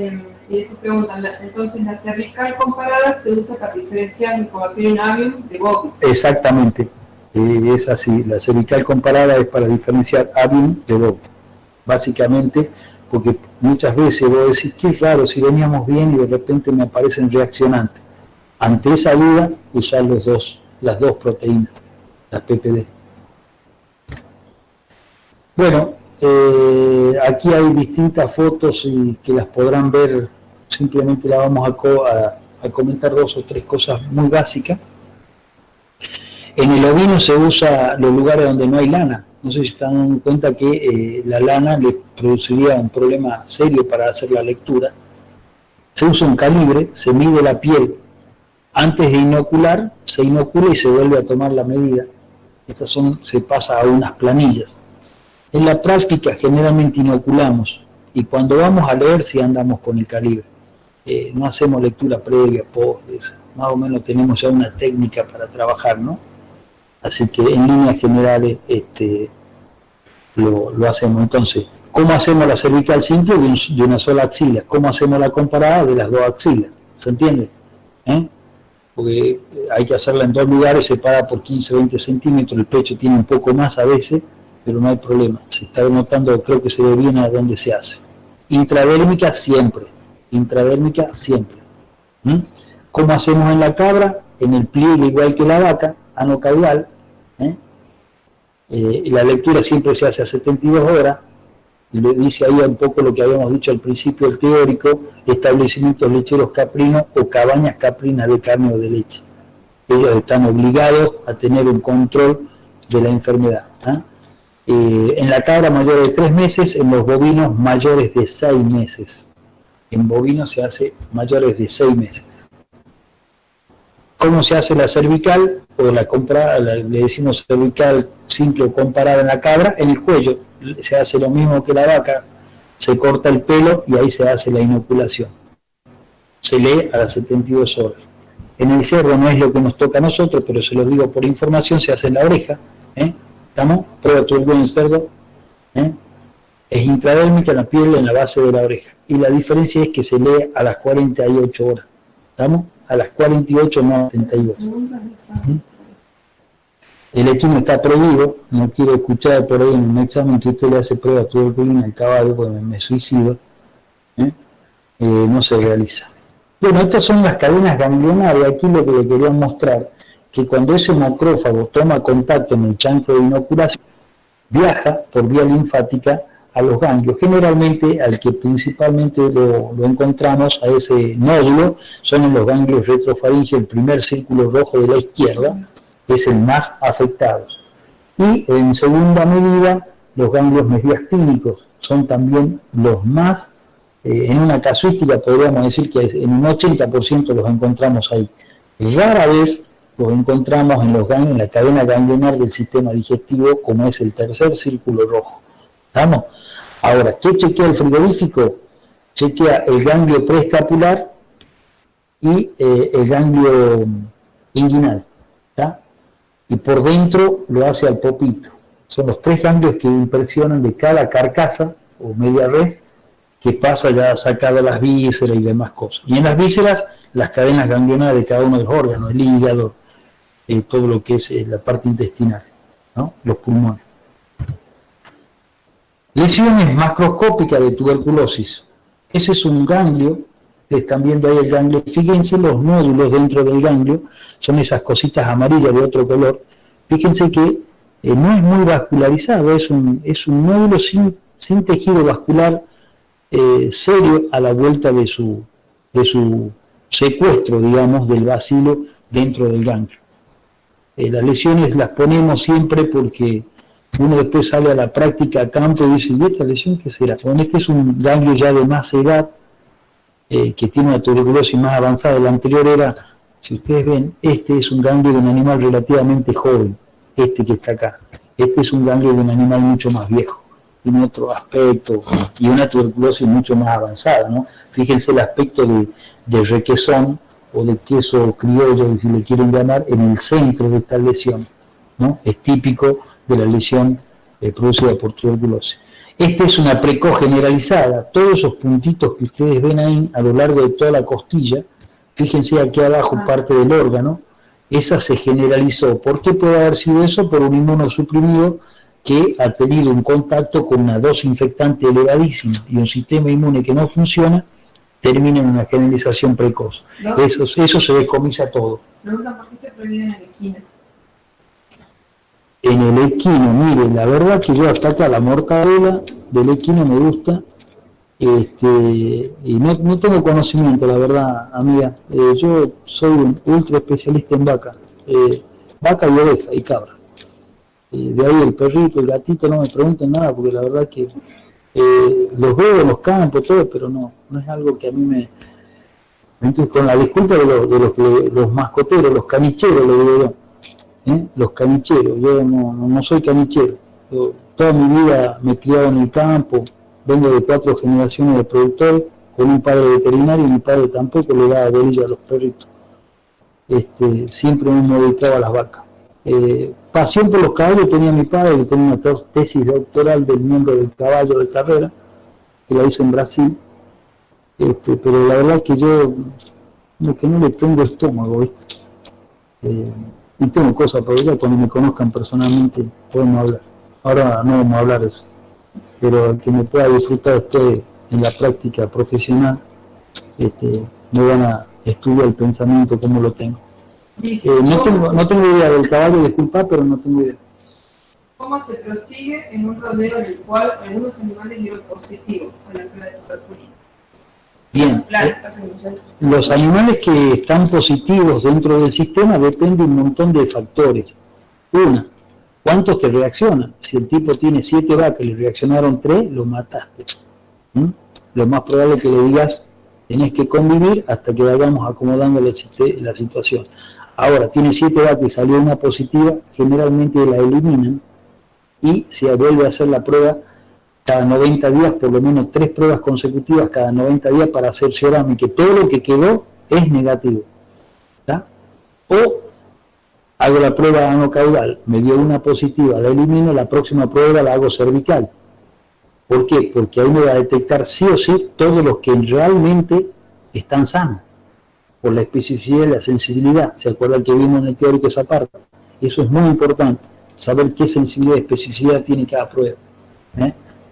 después preguntan, entonces la cervical comparada se usa para diferenciar Mycobacterium avium de bovis. Exactamente, es así. La cervical comparada es para diferenciar avium de bovis. Básicamente, porque muchas veces vos decís, qué raro, si veníamos bien y de repente me aparecen reaccionantes. Ante esa duda, usar las dos proteínas, las PPD. Bueno, aquí hay distintas fotos y que las podrán ver, simplemente las vamos a comentar 2 o 3 cosas muy básicas. En el ovino se usa los lugares donde no hay lana. No sé si se dan cuenta que la lana le produciría un problema serio para hacer la lectura. Se usa un calibre, se mide la piel. Antes de inocular, se inocula y se vuelve a tomar la medida. Se pasa a unas planillas. En la práctica generalmente inoculamos y cuando vamos a leer sí andamos con el calibre. No hacemos lectura previa, post, más o menos tenemos ya una técnica para trabajar, ¿no? Así que en líneas generales lo hacemos. Entonces, ¿cómo hacemos la cervical simple de una sola axila? ¿Cómo hacemos la comparada de las 2 axilas? ¿Se entiende? Porque hay que hacerla en 2 lugares, separada por 15 o 20 centímetros, el pecho tiene un poco más a veces, pero no hay problema. Se está notando, creo que se ve bien a dónde se hace. Intradérmica siempre. ¿Cómo hacemos en la cabra? En el pliegue igual que la vaca, anocaudal. La lectura siempre se hace a 72 horas. Y le dice ahí un poco lo que habíamos dicho al principio del teórico, establecimientos lecheros caprinos o cabañas caprinas de carne o de leche. Ellos están obligados a tener un control de la enfermedad. En la cabra mayores de 3 meses, en los bovinos mayores de 6 meses. En bovinos se hace mayores de 6 meses. ¿Cómo se hace la cervical? O la comparada, le decimos cervical simple o comparada en la cabra, en el cuello. Se hace lo mismo que la vaca, se corta el pelo y ahí se hace la inoculación. Se lee a las 72 horas. En el cerdo no es lo que nos toca a nosotros, pero se lo digo por información, se hace en la oreja. ¿Estamos? Prueba tu en el cerdo. Es intradérmica en la piel, en la base de la oreja. Y la diferencia es que se lee a las 48 horas. ¿Estamos? A las 48, no a 72. El equino está prohibido, no quiero escuchar por ahí en un examen que usted le hace prueba a tuberculina al caballo, porque me suicido. No se realiza. Bueno, estas son las cadenas ganglionarias. Aquí lo que le quería mostrar, que cuando ese macrófago toma contacto en el chancro de inoculación, viaja por vía linfática a los ganglios. Generalmente al que principalmente lo encontramos, a ese nódulo, son en los ganglios retrofaringeos, el primer círculo rojo de la izquierda, es el más afectado. Y en segunda medida, los ganglios mediastínicos son también los más, en una casuística podríamos decir que en un 80% los encontramos ahí. Rara vez los encontramos en los ganglios, en la cadena ganglionar del sistema digestivo, como es el tercer círculo rojo. ¿Estamos? Ahora, ¿qué chequea el frigorífico? Chequea el ganglio preescapular y el ganglio inguinal. ¿Está? Y por dentro lo hace al popito. Son los 3 ganglios que impresionan de cada carcasa o media red que pasa ya sacada las vísceras y demás cosas. Y en las vísceras, las cadenas ganglionares de cada uno de los órganos, el hígado, todo lo que es la parte intestinal, ¿no? Los pulmones. Lesiones macroscópicas de tuberculosis. Ese es un ganglio, están viendo ahí el ganglio. Fíjense los nódulos dentro del ganglio, son esas cositas amarillas de otro color. Fíjense que no es muy vascularizado, es un nódulo sin tejido vascular serio a la vuelta de su secuestro, digamos, del bacilo dentro del ganglio. Las lesiones las ponemos siempre porque uno después sale a la práctica a campo y dice, ¿y esta lesión qué será? Bueno, este es un ganglio ya de más edad, que tiene una tuberculosis más avanzada. El anterior era, si ustedes ven, este es un ganglio de un animal relativamente joven, este que está acá. Este es un ganglio de un animal mucho más viejo, tiene otro aspecto y una tuberculosis mucho más avanzada, ¿no? Fíjense el aspecto de requesón o de queso criollo, si le quieren llamar, en el centro de esta lesión, ¿no? Es típico de la lesión producida por tuberculosis. Esta es una precoz generalizada. Todos esos puntitos que ustedes ven ahí a lo largo de toda la costilla, fíjense aquí abajo parte del órgano, esa se generalizó. ¿Por qué puede haber sido eso? Por un inmunosuprimido que ha tenido un contacto con una dosis infectante elevadísima y un sistema inmune que no funciona, termina en una generalización precoz. ¿No? Eso se decomisa todo. Preguntan por qué está prohibido en el equino. En el equino, mire, la verdad que yo hasta acá la mortadela del equino me gusta, y no tengo conocimiento, la verdad, amiga. Yo soy un ultra especialista en vaca y oveja y cabra. De ahí el perrito, el gatito, no me pregunten nada, porque la verdad que los veo en los campos, todo, pero no es algo que a mí me... Entonces, con la disculpa de los mascoteros, los canicheros, le digo yo, los canicheros, yo no soy canichero, yo toda mi vida me he criado en el campo, vengo de 4 generaciones de productores, con un padre veterinario y mi padre tampoco le daba bolilla a los perritos. Siempre me dedicaba a las vacas. Pasión por los caballos tenía mi padre, que tenía una tesis doctoral del miembro del caballo de carrera, que la hizo en Brasil, pero la verdad es que yo que no le tengo estómago, ¿viste? Y tengo cosas para ella, cuando me conozcan personalmente podemos hablar. Ahora no vamos a hablar de eso, pero el que me pueda disfrutar después en la práctica profesional, me van a estudiar el pensamiento como lo tengo. Dice, No tengo idea del caballo, disculpa, pero no tengo idea. ¿Cómo se prosigue en un rodeo en el cual algunos animales dieron positivo a la prueba de tuberculina? Bien, los animales que están positivos dentro del sistema dependen de un montón de factores. Una, ¿cuántos te reaccionan? Si el tipo tiene 7 vacas y le reaccionaron 3, lo mataste. Lo más probable es que le digas, tenés que convivir hasta que vayamos acomodando la situación. Ahora, tiene 7 vacas y salió una positiva, generalmente la eliminan y se vuelve a hacer la prueba cada 90 días, por lo menos 3 pruebas consecutivas cada 90 días para cerciorarme que todo lo que quedó es negativo. ¿Tá? O hago la prueba anocaudal, me dio una positiva, la elimino, la próxima prueba la hago cervical. ¿Por qué? Porque ahí me va a detectar sí o sí todos los que realmente están sanos, por la especificidad y la sensibilidad. ¿Se acuerdan que vimos en el teórico esa parte? Eso es muy importante, saber qué sensibilidad y especificidad tiene cada prueba,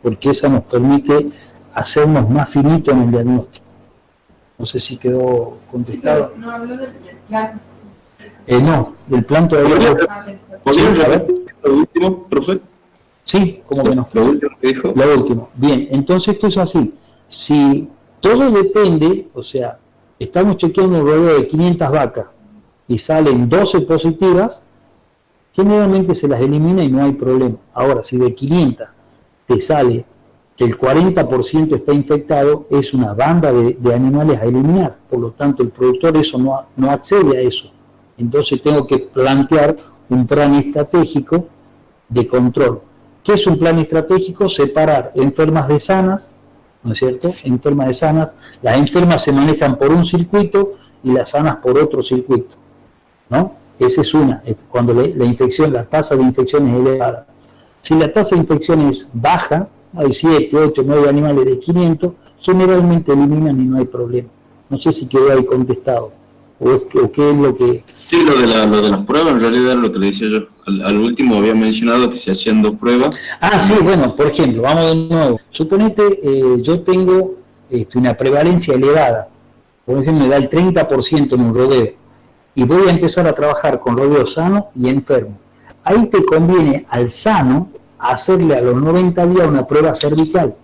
porque esa nos permite hacernos más finitos en el diagnóstico. No sé si quedó contestado. Sí, no habló del plan. No, del plan todavía no. ¿Podrían repetir lo último, profe? Sí, ¿cómo que no? Lo último que dijo. Lo último. Bien, entonces esto es así. Si todo depende, o sea, estamos chequeando un rodeo de 500 vacas y salen 12 positivas, generalmente se las elimina y no hay problema. Ahora, si de 500 te sale que el 40% está infectado, es una banda de animales a eliminar. Por lo tanto, el productor eso no accede a eso. Entonces tengo que plantear un plan estratégico de control. ¿Qué es un plan estratégico? Separar enfermas de sanas, ¿no es cierto? Enfermas de sanas. Las enfermas se manejan por un circuito y las sanas por otro circuito, ¿no? Esa es una, cuando la tasa de infección es elevada. Si la tasa de infección es baja, hay 7, 8, 9 animales de 500, generalmente eliminan y no hay problema. No sé si quedó ahí contestado, o qué es lo que... Sí, lo de las pruebas, en realidad era lo que le decía yo. Al último había mencionado que se hacían 2 pruebas. Ah, sí, bueno, por ejemplo, vamos de nuevo. Suponete, yo tengo una prevalencia elevada, por ejemplo, me da el 30% en un rodeo, y voy a empezar a trabajar con rodeo sano y enfermo. Ahí te conviene al sano hacerle a los 90 días una prueba cervical.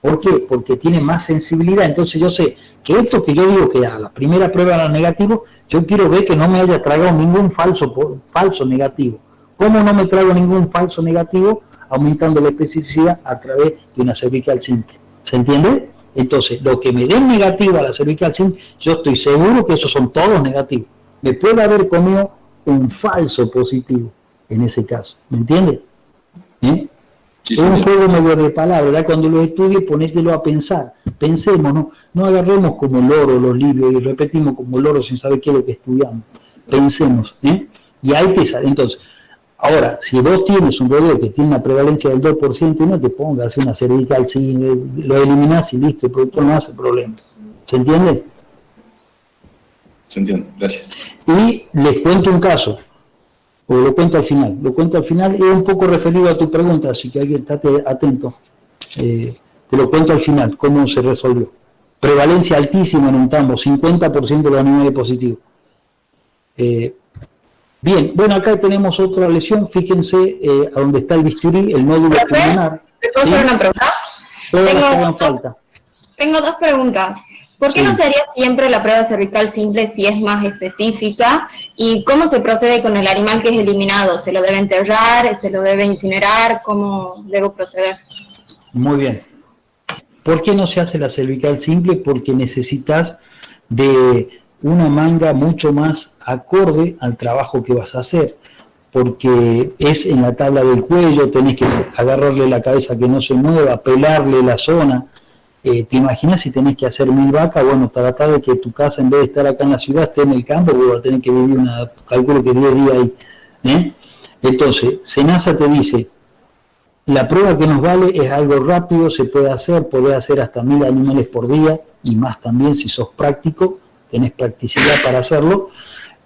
¿Por qué? Porque tiene más sensibilidad. Entonces yo sé que esto que yo digo que a la primera prueba era negativo, yo quiero ver que no me haya tragado ningún falso negativo. ¿Cómo no me trago ningún falso negativo? Aumentando la especificidad a través de una cervical simple. ¿Se entiende? Entonces, lo que me dé negativo a la cervical simple, yo estoy seguro que esos son todos negativos. Me puede haber comido un falso positivo en ese caso. ¿Me entiende? Sí, Es un señor. juego medio de palabras, ¿verdad? Cuando lo estudies, ponételo a pensar. Pensemos, no agarremos como loro los libros y repetimos como loro sin saber qué es lo que estudiamos. Pensemos, ¿eh? Y hay que saber. Entonces, ahora, si vos tienes un rodeo que tiene una prevalencia del 2% y no te pongas una cervical, si lo eliminás y listo, el productor no hace problema. ¿Se entiende? Se entiende, gracias. Y les cuento un caso, o lo cuento al final, es un poco referido a tu pregunta, así que hay que estar atento. Te lo cuento al final, cómo se resolvió. Prevalencia altísima en un tambo, 50% de los animales positivos. Bien, bueno, acá tenemos otra lesión, fíjense a donde está el bisturí, el nódulo pulmonar. ¿Te puedo hacer una pregunta? Todas las que hagan falta. Tengo dos preguntas. ¿Por qué Sí. no se haría siempre la prueba cervical simple si es más específica? ¿Y cómo se procede con el animal que es eliminado? ¿Se lo debe enterrar? ¿Se lo debe incinerar? ¿Cómo debo proceder? Muy bien. ¿Por qué no se hace la cervical simple? Porque necesitas de una manga mucho más acorde al trabajo que vas a hacer. Porque es en la tabla del cuello, tenés que agarrarle la cabeza que no se mueva, pelarle la zona. ¿Te imaginas si tenés que hacer 1000 vacas? Bueno, tratar de que tu casa, en vez de estar acá en la ciudad, esté en el campo, porque vas a tener que vivir calculo que 10 días ahí. Entonces, SENASA te dice, la prueba que nos vale es algo rápido, se puede hacer, podés hacer hasta 1000 animales por día, y más también si sos práctico, tenés practicidad para hacerlo.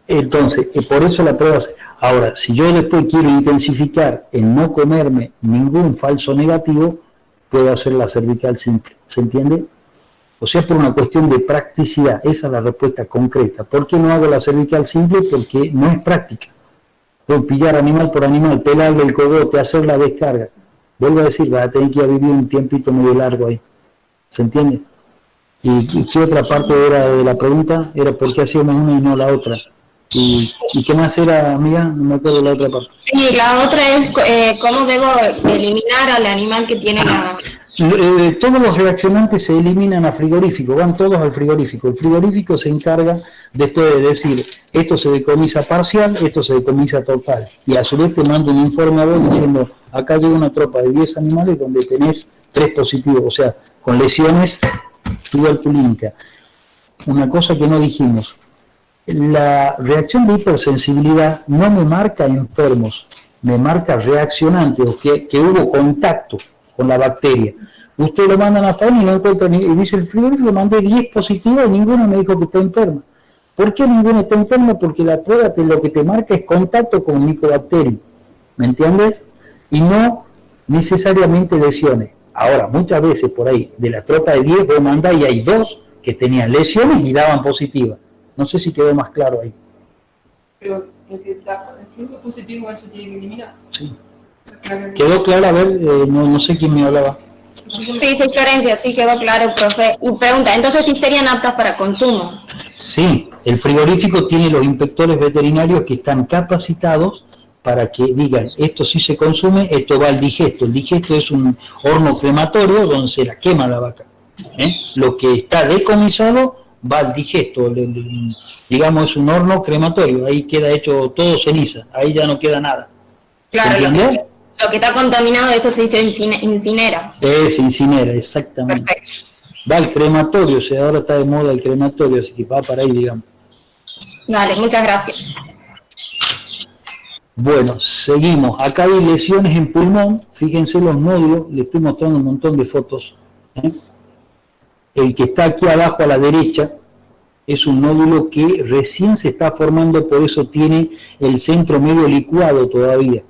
Entonces, por eso la prueba es... Ahora, si yo después quiero intensificar en no comerme ningún falso negativo, puedo hacer la cervical simple. ¿Se entiende? O sea, por una cuestión de practicidad. Esa es la respuesta concreta. ¿Por qué no hago la cervical simple? Porque no es práctica. Puedo pillar animal por animal, pelarle el cogote, hacer la descarga. Vuelvo a decir, vas a tener que ir a vivir un tiempito medio largo ahí. ¿Se entiende? ¿Y qué otra parte era de la pregunta? Era por qué hacíamos una y no la otra. ¿Y qué más era, amiga? No me acuerdo la otra parte. Sí, la otra es cómo debo eliminar al animal que tiene la... Todos los reaccionantes se eliminan a frigorífico, van todos al frigorífico. El frigorífico se encarga después de decir, esto se decomisa parcial, esto se decomisa total. Y a su vez te manda un informe a vos diciendo, acá llega una tropa de 10 animales donde tenés 3 positivos, o sea, con lesiones tuberculínicas. Una cosa que no dijimos, la reacción de hipersensibilidad no me marca enfermos, me marca reaccionantes, o que hubo contacto con la bacteria. Usted lo mandan a fauna y no encuentra, y dice el frigorífico, lo mandé 10 positivos y ninguno me dijo que está enfermo. ¿Por qué ninguno está enfermo? Porque la prueba lo que te marca es contacto con micobacterias, ¿me entiendes? Y no necesariamente lesiones. Ahora, muchas veces por ahí, de la tropa de 10, vos mandás y hay 2 que tenían lesiones y daban positivas. No sé si quedó más claro ahí. Pero el que está el flujo positivo igual se tiene que eliminar. Sí. O sea, claro que- ¿Quedó claro? A ver, no sé quién me hablaba. Sí, soy Florencia, sí quedó claro, profe. Y pregunta, entonces sí serían aptas para consumo. Sí, el frigorífico tiene los inspectores veterinarios que están capacitados para que digan, esto sí se consume, esto va al digesto. El digesto es un horno crematorio donde se la quema la vaca. Lo que está decomisado va al digesto, digamos es un horno crematorio, ahí queda hecho todo ceniza, ahí ya no queda nada. Claro, ¿Entendió? lo que está contaminado, eso se incinera. Se incinera, exactamente. Perfecto. Va al crematorio, o sea, ahora está de moda el crematorio, así que va para ahí, digamos. Dale, muchas gracias. Bueno, seguimos. Acá hay lesiones en pulmón, fíjense los nódulos, les estoy mostrando un montón de fotos. El que está aquí abajo a la derecha es un nódulo que recién se está formando, por eso tiene el centro medio licuado todavía.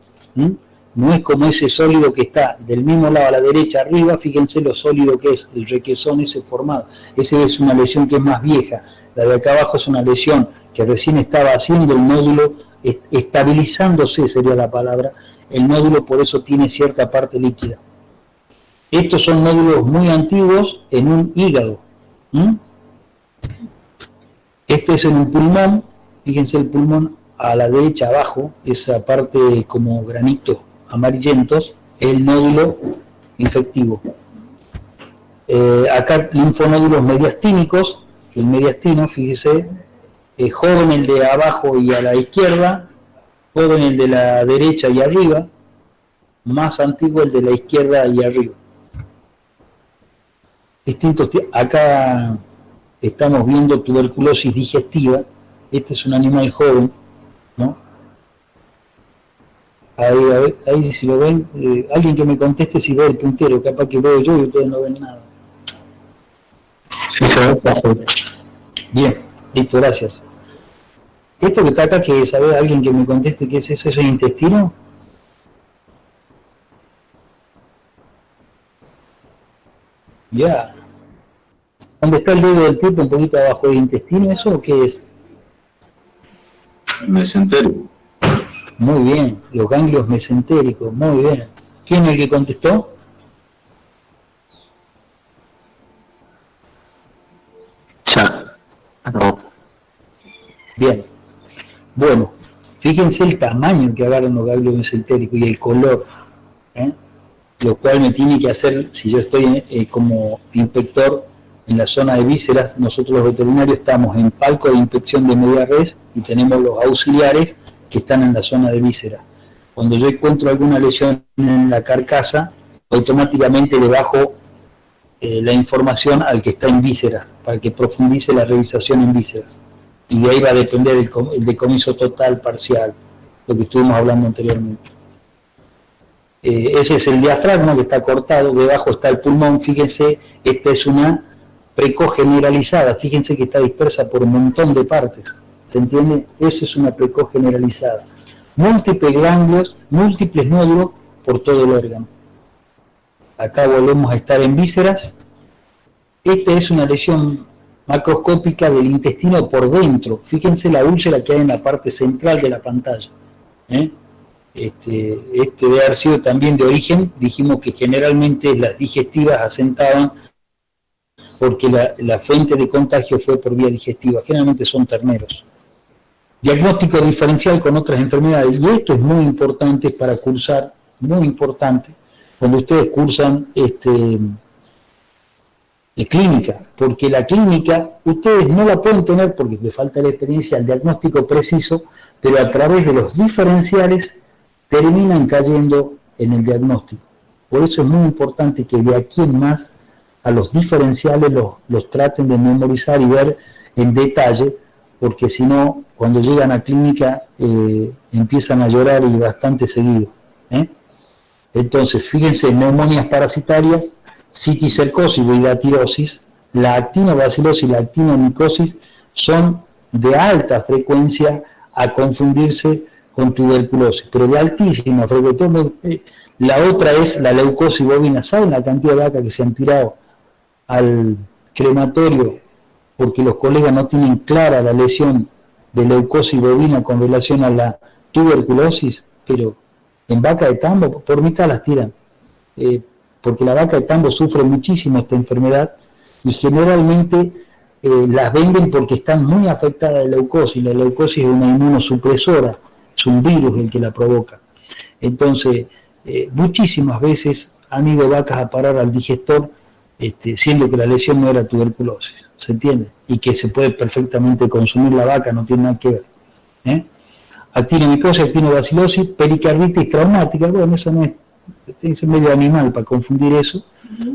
No es como ese sólido que está del mismo lado a la derecha arriba, fíjense lo sólido que es, el requesón ese formado. Esa es una lesión que es más vieja. La de acá abajo es una lesión que recién estaba haciendo el nódulo, estabilizándose sería la palabra, el nódulo por eso tiene cierta parte líquida. Estos son nódulos muy antiguos en un hígado. Este es en un pulmón, fíjense el pulmón a la derecha abajo, esa parte como granitos amarillentos, el nódulo infectivo. Acá linfonódulos mediastínicos, el mediastino, fíjese, joven el de abajo y a la izquierda, joven el de la derecha y arriba, más antiguo el de la izquierda y arriba. Acá estamos viendo tuberculosis digestiva. Este es un animal joven, ¿no? Ahí si lo ven, alguien que me conteste si ve el puntero, capaz que veo yo y ustedes no ven nada. Sí, se ve perfecto. Bien, listo, gracias. Esto que está acá, que sabe alguien que me conteste qué es eso, ¿eso es intestino? Ya. ¿Dónde está el dedo del tipo un poquito abajo del intestino? ¿Eso o qué es? Mesentérico. Muy bien, los ganglios mesentéricos, muy bien. ¿Quién es el que contestó? Ya. No. Bien. Bueno, fíjense el tamaño que agarran los ganglios mesentéricos y el color, ¿eh? Lo cual me tiene que hacer, si yo estoy como inspector en la zona de vísceras, nosotros los veterinarios estamos en palco de inspección de media res y tenemos los auxiliares que están en la zona de vísceras. Cuando yo encuentro alguna lesión en la carcasa, automáticamente le bajo la información al que está en vísceras, para que profundice la revisación en vísceras. Y de ahí va a depender el decomiso total, parcial, lo que estuvimos hablando anteriormente. Ese es el diafragma que está cortado, debajo está el pulmón. Fíjense, esta es una precogeneralizada, fíjense que está dispersa por un montón de partes, ¿se entiende? Eso es una precogeneralizada. Múltiples ganglios, múltiples nódulos por todo el órgano. Acá volvemos a estar en vísceras. Esta es una lesión macroscópica del intestino por dentro. Fíjense la úlcera que hay en la parte central de la pantalla. Este debe haber sido también de origen, dijimos que generalmente las digestivas asentaban porque la fuente de contagio fue por vía digestiva, generalmente son terneros. Diagnóstico diferencial con otras enfermedades, y esto es muy importante para cursar, muy importante, cuando ustedes cursan clínica, porque la clínica ustedes no la pueden tener porque les falta la experiencia, el diagnóstico preciso, pero a través de los diferenciales terminan cayendo en el diagnóstico. Por eso es muy importante que de aquí en más a los diferenciales los traten de memorizar y ver en detalle, porque si no, cuando llegan a clínica empiezan a llorar y bastante seguido. Entonces, fíjense, neumonías parasitarias, citicercosis o hidatirosis, la actinobacilosis y la actinomicosis son de alta frecuencia a confundirse con tuberculosis, pero de altísima frecuencia. La otra es la leucosis bovina. ¿Saben la cantidad de vacas que se han tirado al crematorio porque los colegas no tienen clara la lesión de leucosis bovina con relación a la tuberculosis? Pero en vaca de tambo, por mitad las tiran, porque la vaca de tambo sufre muchísimo esta enfermedad y generalmente las venden porque están muy afectadas de leucosis. La leucosis es una inmunosupresora, es un virus el que la provoca. Entonces, muchísimas veces han ido vacas a parar al digestor siendo que la lesión no era tuberculosis, ¿se entiende? Y que se puede perfectamente consumir la vaca, no tiene nada que ver. Actinomicosis, actinobacilosis, pericarditis traumática, bueno, eso no es medio animal para confundir eso,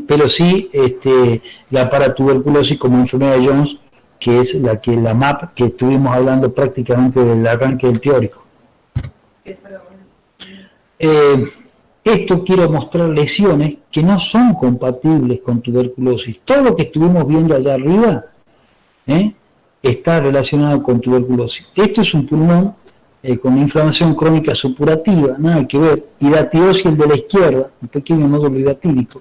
pero sí la paratuberculosis como enfermedad de Jones, que es la MAP que estuvimos hablando prácticamente del arranque del teórico. Esto quiero mostrar lesiones que no son compatibles con tuberculosis. Todo lo que estuvimos viendo allá arriba está relacionado con tuberculosis. Esto es un pulmón con inflamación crónica supurativa, nada que ver. Hidatiosis, el de la izquierda, un pequeño nódulo hidatídico.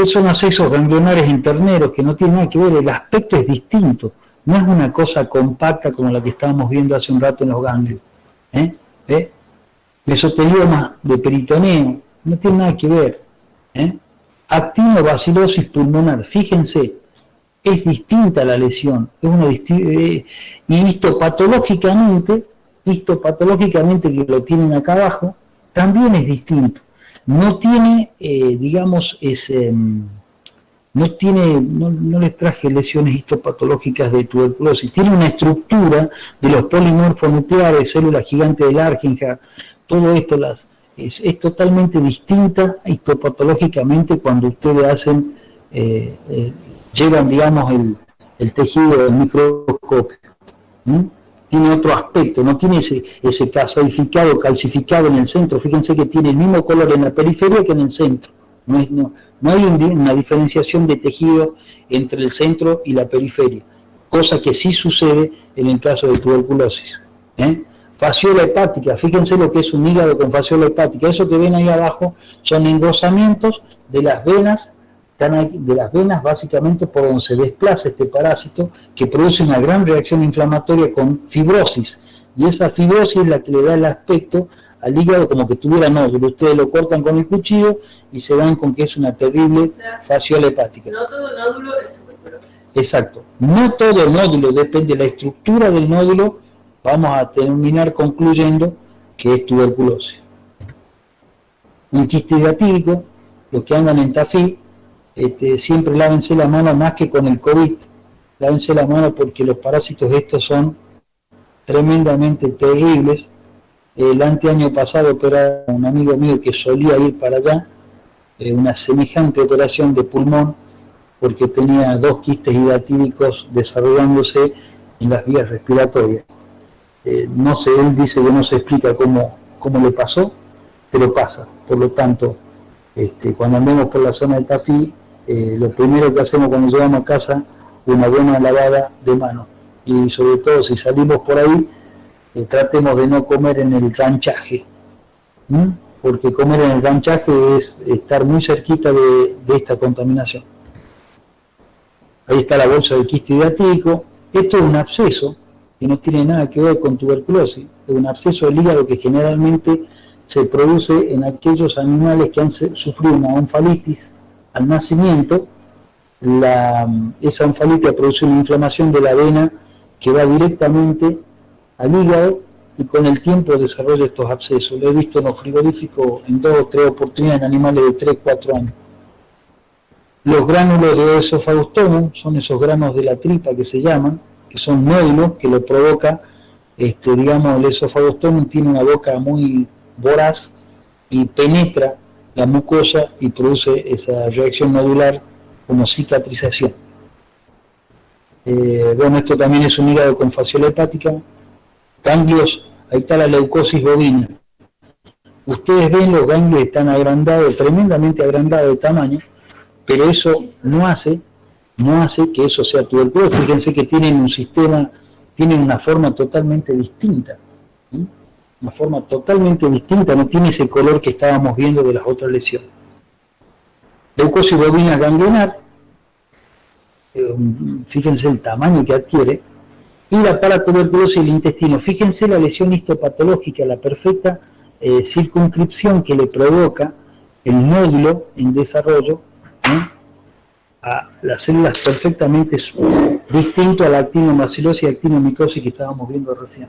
Son accesos ganglionares interneros que no tienen nada que ver, el aspecto es distinto. No es una cosa compacta como la que estábamos viendo hace un rato en los ganglios. Mesotelioma de peritoneo, no tiene nada que ver. Actinobacilosis pulmonar, fíjense, es distinta la lesión, es y histopatológicamente que lo tienen acá abajo, también es distinto. No tiene, no les traje lesiones histopatológicas de tuberculosis, tiene una estructura de los polimorfonucleares, células gigantes del Argenja, todo esto, es totalmente distinta histopatológicamente cuando ustedes hacen, llevan, digamos, el tejido del microscopio. Tiene otro aspecto, no tiene ese calcificado en el centro. Fíjense que tiene el mismo color en la periferia que en el centro. No hay una diferenciación de tejido entre el centro y la periferia, cosa que sí sucede en el caso de tuberculosis. Fasciola hepática, fíjense lo que es un hígado con fasciola hepática. Eso que ven ahí abajo son engrosamientos de las venas, básicamente por donde se desplaza este parásito, que produce una gran reacción inflamatoria con fibrosis, y esa fibrosis es la que le da el aspecto al hígado como que tuviera nódulo. Ustedes lo cortan con el cuchillo y se dan con que es una terrible fasciola hepática. No todo nódulo es tuberculosis. Exacto, no todo nódulo, depende de la estructura del nódulo. Vamos a terminar concluyendo que es tuberculosis. Un quiste hidatídico, los que andan en Tafí, siempre lávense la mano más que con el COVID. Lávense la mano porque los parásitos estos son tremendamente terribles. El anteaño pasado operaba un amigo mío que solía ir para allá, una semejante operación de pulmón, porque tenía 2 quistes hidatídicos desarrollándose en las vías respiratorias. No sé, él dice que no se explica cómo le pasó, pero pasa. Por lo tanto, cuando andemos por la zona de Tafí, lo primero que hacemos cuando llegamos a casa, una buena lavada de manos. Y sobre todo, si salimos por ahí, tratemos de no comer en el ranchaje, porque comer en el ranchaje es estar muy cerquita de esta contaminación. Ahí está la bolsa de quiste hidatídico. Esto es un absceso que no tiene nada que ver con tuberculosis, es un absceso del hígado que generalmente se produce en aquellos animales que han sufrido una onfalitis al nacimiento. Esa onfalitis produce una inflamación de la vena que va directamente al hígado y con el tiempo desarrolla estos abscesos. Lo he visto en los frigoríficos en 2 o 3 oportunidades en animales de 3 o 4 años. Los gránulos de esofagostomum son esos granos de la tripa que se llaman, que son nódulos que lo provoca, digamos, el esofagostomum tiene una boca muy voraz y penetra la mucosa y produce esa reacción nodular como cicatrización. Bueno, esto también es un hígado con fasciola hepática. Ganglios, ahí está la leucosis bovina. Ustedes ven, los ganglios están agrandados, tremendamente agrandados de tamaño, pero eso no hace que eso sea tuberculosis. Fíjense que tienen un sistema, tienen una forma totalmente distinta. Una forma totalmente distinta, no tiene ese color que estábamos viendo de las otras lesiones. Leucosis bovina ganglionar, fíjense el tamaño que adquiere, y la paratuberculosis del intestino. Fíjense la lesión histopatológica, la perfecta circunscripción que le provoca el nódulo en desarrollo, a las células perfectamente distinto a la actinomyacilosis y actinomicosis que estábamos viendo recién.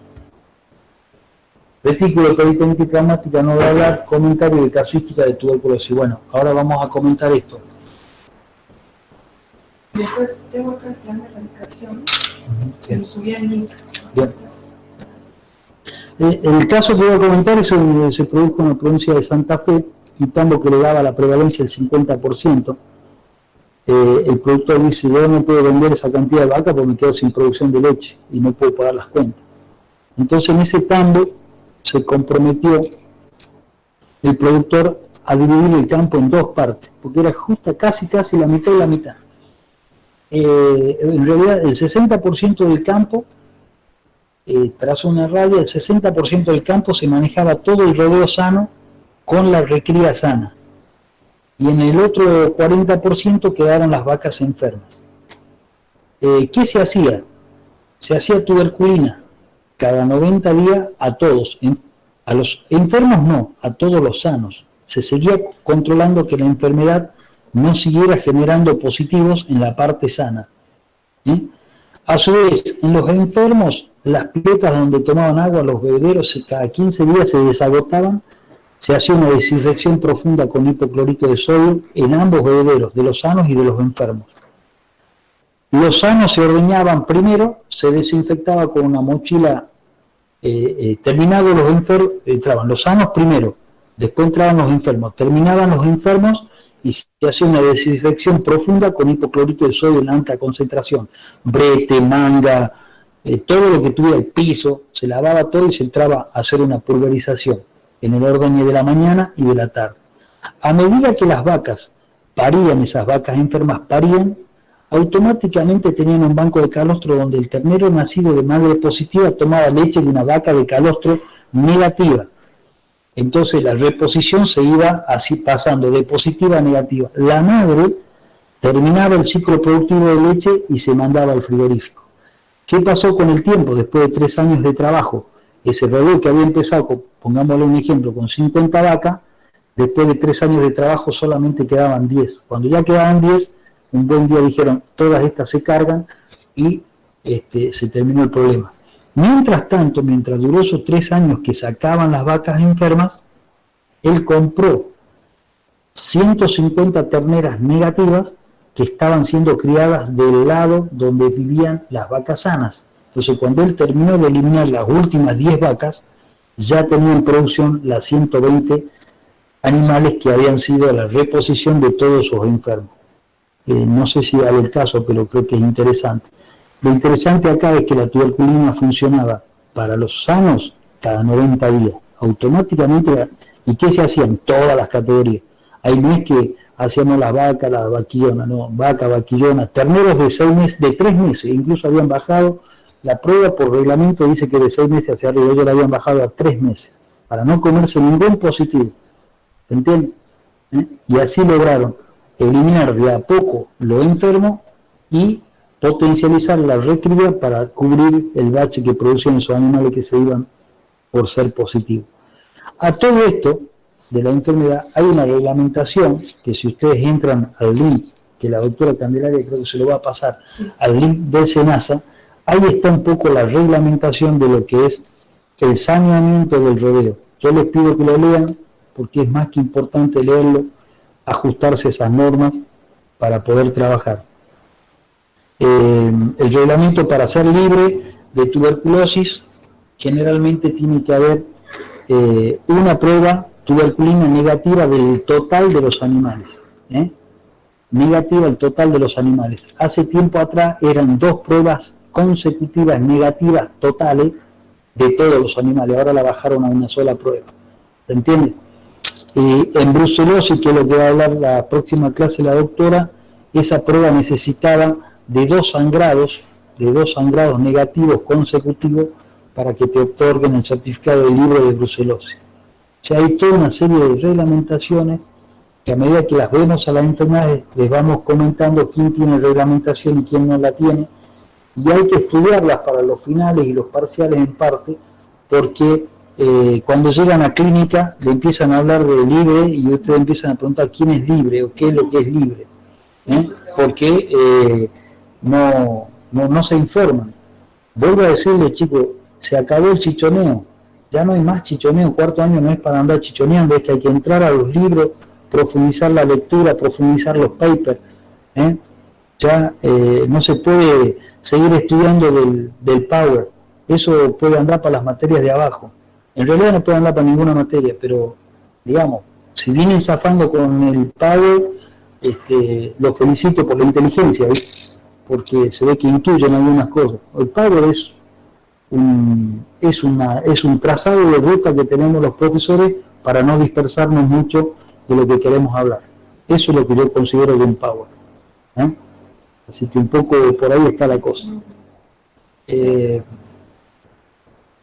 Retículo peritonitis traumática, no voy a hablar, comentario de casuística de tuberculosis. Bueno, ahora vamos a comentar esto. Después tengo acá el plan de erradicación. Se nos subía el link. Bien. El caso que voy a comentar es se produjo en la provincia de Santa Fe, quitando que le daba la prevalencia del 50%. El productor dice: yo no puedo vender esa cantidad de vaca porque me quedo sin producción de leche y no puedo pagar las cuentas. Entonces en ese tambo se comprometió el productor a dividir el campo en 2 partes, porque era justa casi la mitad y la mitad. En realidad el 60% del campo, tras una raya, el 60% del campo se manejaba todo el rodeo sano con la recría sana, y en el otro 40% quedaron las vacas enfermas. ¿Qué se hacía? Se hacía tuberculina cada 90 días a todos, a los enfermos no, a todos los sanos. Se seguía controlando que la enfermedad no siguiera generando positivos en la parte sana. A su vez, en los enfermos, las piletas donde tomaban agua, los bebederos, cada 15 días se desagotaban, se hacía una desinfección profunda con hipoclorito de sodio en ambos bebederos, de los sanos y de los enfermos. Los sanos se ordeñaban primero, se desinfectaba con una mochila, terminados los enfermos, entraban los sanos primero, Después entraban los enfermos, terminaban los enfermos y se hacía una desinfección profunda con hipoclorito de sodio en alta concentración, brete, manga, todo lo que tuviera el piso, se lavaba todo y se entraba a hacer una pulverización en el orden de la mañana y de la tarde. A medida que las vacas parían, esas vacas enfermas parían, automáticamente tenían un banco de calostro donde el ternero nacido de madre positiva tomaba leche de una vaca de calostro negativa. Entonces la reposición se iba así pasando de positiva a negativa. La madre terminaba el ciclo productivo de leche y se mandaba al frigorífico. ¿Qué pasó con el tiempo? Después de 3 años de trabajo, ese rodeo que había empezado, pongámosle un ejemplo, con 50 vacas, después de 3 años de trabajo solamente quedaban 10. Cuando ya quedaban 10, un buen día dijeron, todas estas se cargan y se terminó el problema. Mientras tanto, mientras duró esos 3 años que sacaban las vacas enfermas, él compró 150 terneras negativas que estaban siendo criadas del lado donde vivían las vacas sanas. Entonces, cuando él terminó de eliminar las últimas 10 vacas, ya tenía en producción las 120 animales que habían sido la reposición de todos esos enfermos. No sé si vale el caso, pero creo que es interesante. Lo interesante acá es que la tuberculina funcionaba para los sanos cada 90 días, automáticamente. ¿Y qué se hacía en todas las categorías? Ahí no es que hacíamos las vacas, las vaquillonas, no, vaca, vaquillona, terneros de 6 meses, de 3 meses, incluso habían bajado, la prueba por reglamento dice que de 6 meses hacia arriba, ellos la habían bajado a 3 meses, para no comerse ningún positivo, ¿se entiende? Y así lograron eliminar de a poco lo enfermo y potencializar la recría para cubrir el bache que producían esos animales que se iban por ser positivos. A todo esto de la enfermedad hay una reglamentación que si ustedes entran al link, que la doctora Candelaria creo que se lo va a pasar, al link del SENASA, ahí está un poco la reglamentación de lo que es el saneamiento del rodeo. Yo les pido que lo lean porque es más que importante leerlo, ajustarse a esas normas para poder trabajar. El reglamento para ser libre de tuberculosis generalmente tiene que haber una prueba tuberculina negativa del total de los animales, negativa el total de los animales. Hace tiempo atrás eran 2 pruebas consecutivas negativas totales de todos los animales, ahora la bajaron a una sola prueba, ¿se entiende? En brucelosis, que es lo que va a hablar la próxima clase la doctora, esa prueba necesitaba de 2 sangrados negativos consecutivos para que te otorguen el certificado de libre de brucelosis. O sea, hay toda una serie de reglamentaciones que a medida que las vemos a las enfermedades les vamos comentando quién tiene reglamentación y quién no la tiene, y hay que estudiarlas para los finales y los parciales en parte, porque cuando llegan a clínica le empiezan a hablar de libre y ustedes empiezan a preguntar quién es libre o qué es lo que es libre, porque no se informan. Vuelvo a decirle, chicos, se acabó el chichoneo, ya no hay más chichoneo, 4º año no es para andar chichoneando, es que hay que entrar a los libros, profundizar la lectura, profundizar los papers, ya no se puede seguir estudiando del Power, eso puede andar para las materias de abajo, en realidad no puede andar para ninguna materia, pero digamos, si vienen zafando con el Power, los felicito por la inteligencia, ¿sí? Porque se ve que intuyen algunas cosas. El Power es un trazado de ruta que tenemos los profesores para no dispersarnos mucho de lo que queremos hablar. Eso es lo que yo considero de un Power. Así que un poco por ahí está la cosa.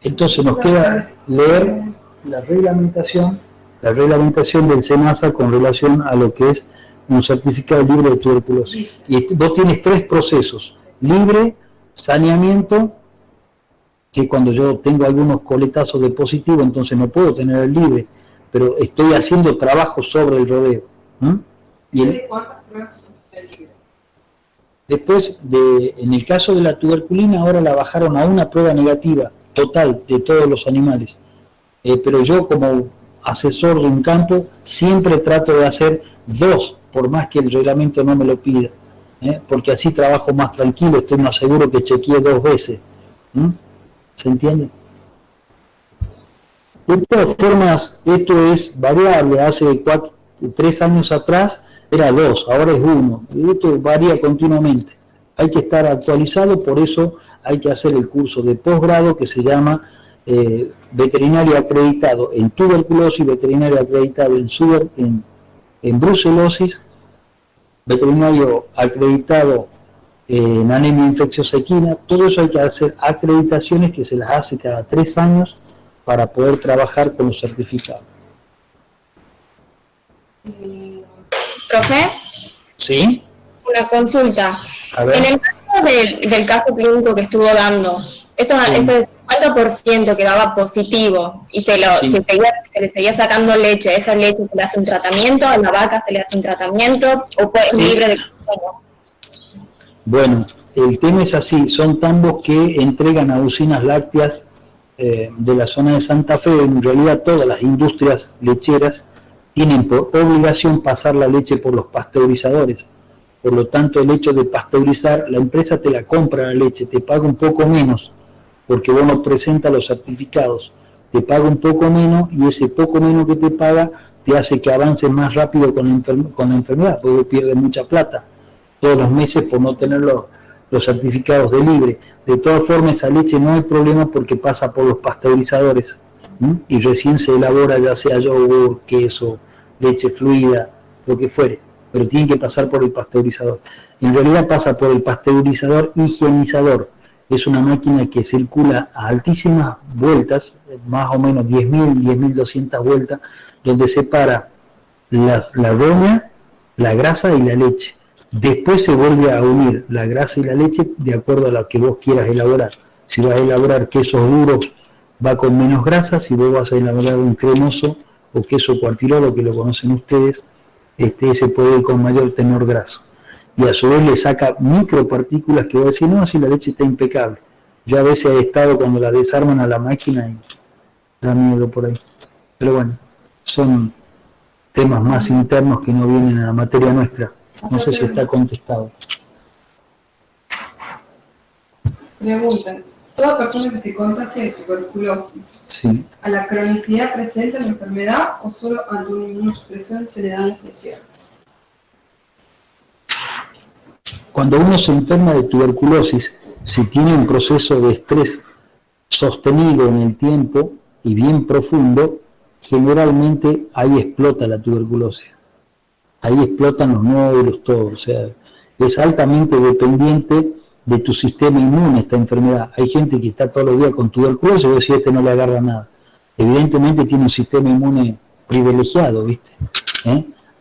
Entonces nos queda leer la reglamentación del SENASA con relación a lo que es un certificado libre de tuberculosis. Y vos tienes 3 procesos: libre, saneamiento, que cuando yo tengo algunos coletazos de positivo, entonces no puedo tener el libre, pero estoy haciendo trabajo sobre el rodeo. Y después, en el caso de la tuberculina, ahora la bajaron a una prueba negativa total de todos los animales. Pero yo, como asesor de un campo, siempre trato de hacer 2, por más que el reglamento no me lo pida, porque así trabajo más tranquilo, estoy más seguro que chequeé 2 veces. ¿Se entiende? De todas formas, esto es variable. Hace 3 años atrás era 2, ahora es 1. Y esto varía continuamente. Hay que estar actualizado, por eso hay que hacer el curso de posgrado que se llama veterinario acreditado en tuberculosis, veterinario acreditado en brucelosis, veterinario acreditado en anemia infecciosa equina. Todo eso hay que hacer acreditaciones que se las hace cada 3 años para poder trabajar con los certificados. Profe, ¿Sí? una consulta. A ver. En el caso del caso clínico que estuvo dando, ese 50% que daba positivo y se le seguía sacando leche, ¿esa leche se le hace un tratamiento? ¿A la vaca se le hace un tratamiento? ¿O es libre de consumo? Bueno, el tema es así, son tambos que entregan a usinas lácteas de la zona de Santa Fe. En realidad todas las industrias lecheras tienen por obligación pasar la leche por los pasteurizadores. Por lo tanto, el hecho de pasteurizar, la empresa te la compra la leche, te paga un poco menos, porque vos no presentas los certificados, te paga un poco menos y ese poco menos que te paga te hace que avances más rápido con la enfermedad, porque pierdes mucha plata todos los meses por no tener los certificados de libre. De todas formas, esa leche no hay problema porque pasa por los pasteurizadores, ¿sí? Y recién se elabora, ya sea yogur, queso, leche fluida, lo que fuere, pero tiene que pasar por el pasteurizador. En realidad pasa por el pasteurizador higienizador. Es una máquina que circula a altísimas vueltas, más o menos 10.000, 10.200 vueltas, donde separa la doña, la grasa y la leche. Después se vuelve a unir la grasa y la leche de acuerdo a lo que vos quieras elaborar. Si vas a elaborar quesos duros, va con menos grasa. Si vos vas a elaborar un cremoso o queso cuartilolo, que lo conocen ustedes, ese puede ir con mayor tenor graso. Y a su vez le saca micropartículas que vos decís, no, si la leche está impecable. Yo a veces he estado cuando la desarman a la máquina y da miedo por ahí. Pero bueno, son temas más internos que no vienen a la materia nuestra. No sé si está contestado. Pregunta. Toda persona que se contagie de tuberculosis, Sí. ¿a la cronicidad presenta la enfermedad o solo ante una inmunosupresión se le dan lesiones? Cuando uno se enferma de tuberculosis, si tiene un proceso de estrés sostenido en el tiempo y bien profundo, generalmente ahí explota la tuberculosis. Ahí explotan los nódulos, todo. O sea, es altamente dependiente de tu sistema inmune esta enfermedad. Hay gente que está todos los días con tuberculosis y vos decís, este no le agarra nada. Evidentemente tiene un sistema inmune privilegiado, ¿viste?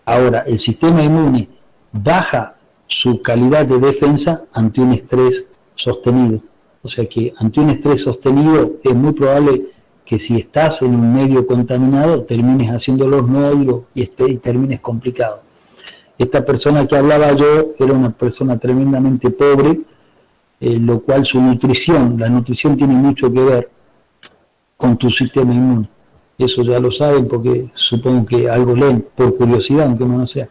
Ahora, el sistema inmune baja su calidad de defensa ante un estrés sostenido. O sea que ante un estrés sostenido es muy probable que si estás en un medio contaminado termines haciendo los nódulos y termines complicado. Esta persona que hablaba yo era una persona tremendamente pobre, lo cual la nutrición tiene mucho que ver con tu sistema inmune. Eso ya lo saben porque supongo que algo leen por curiosidad, aunque no sea.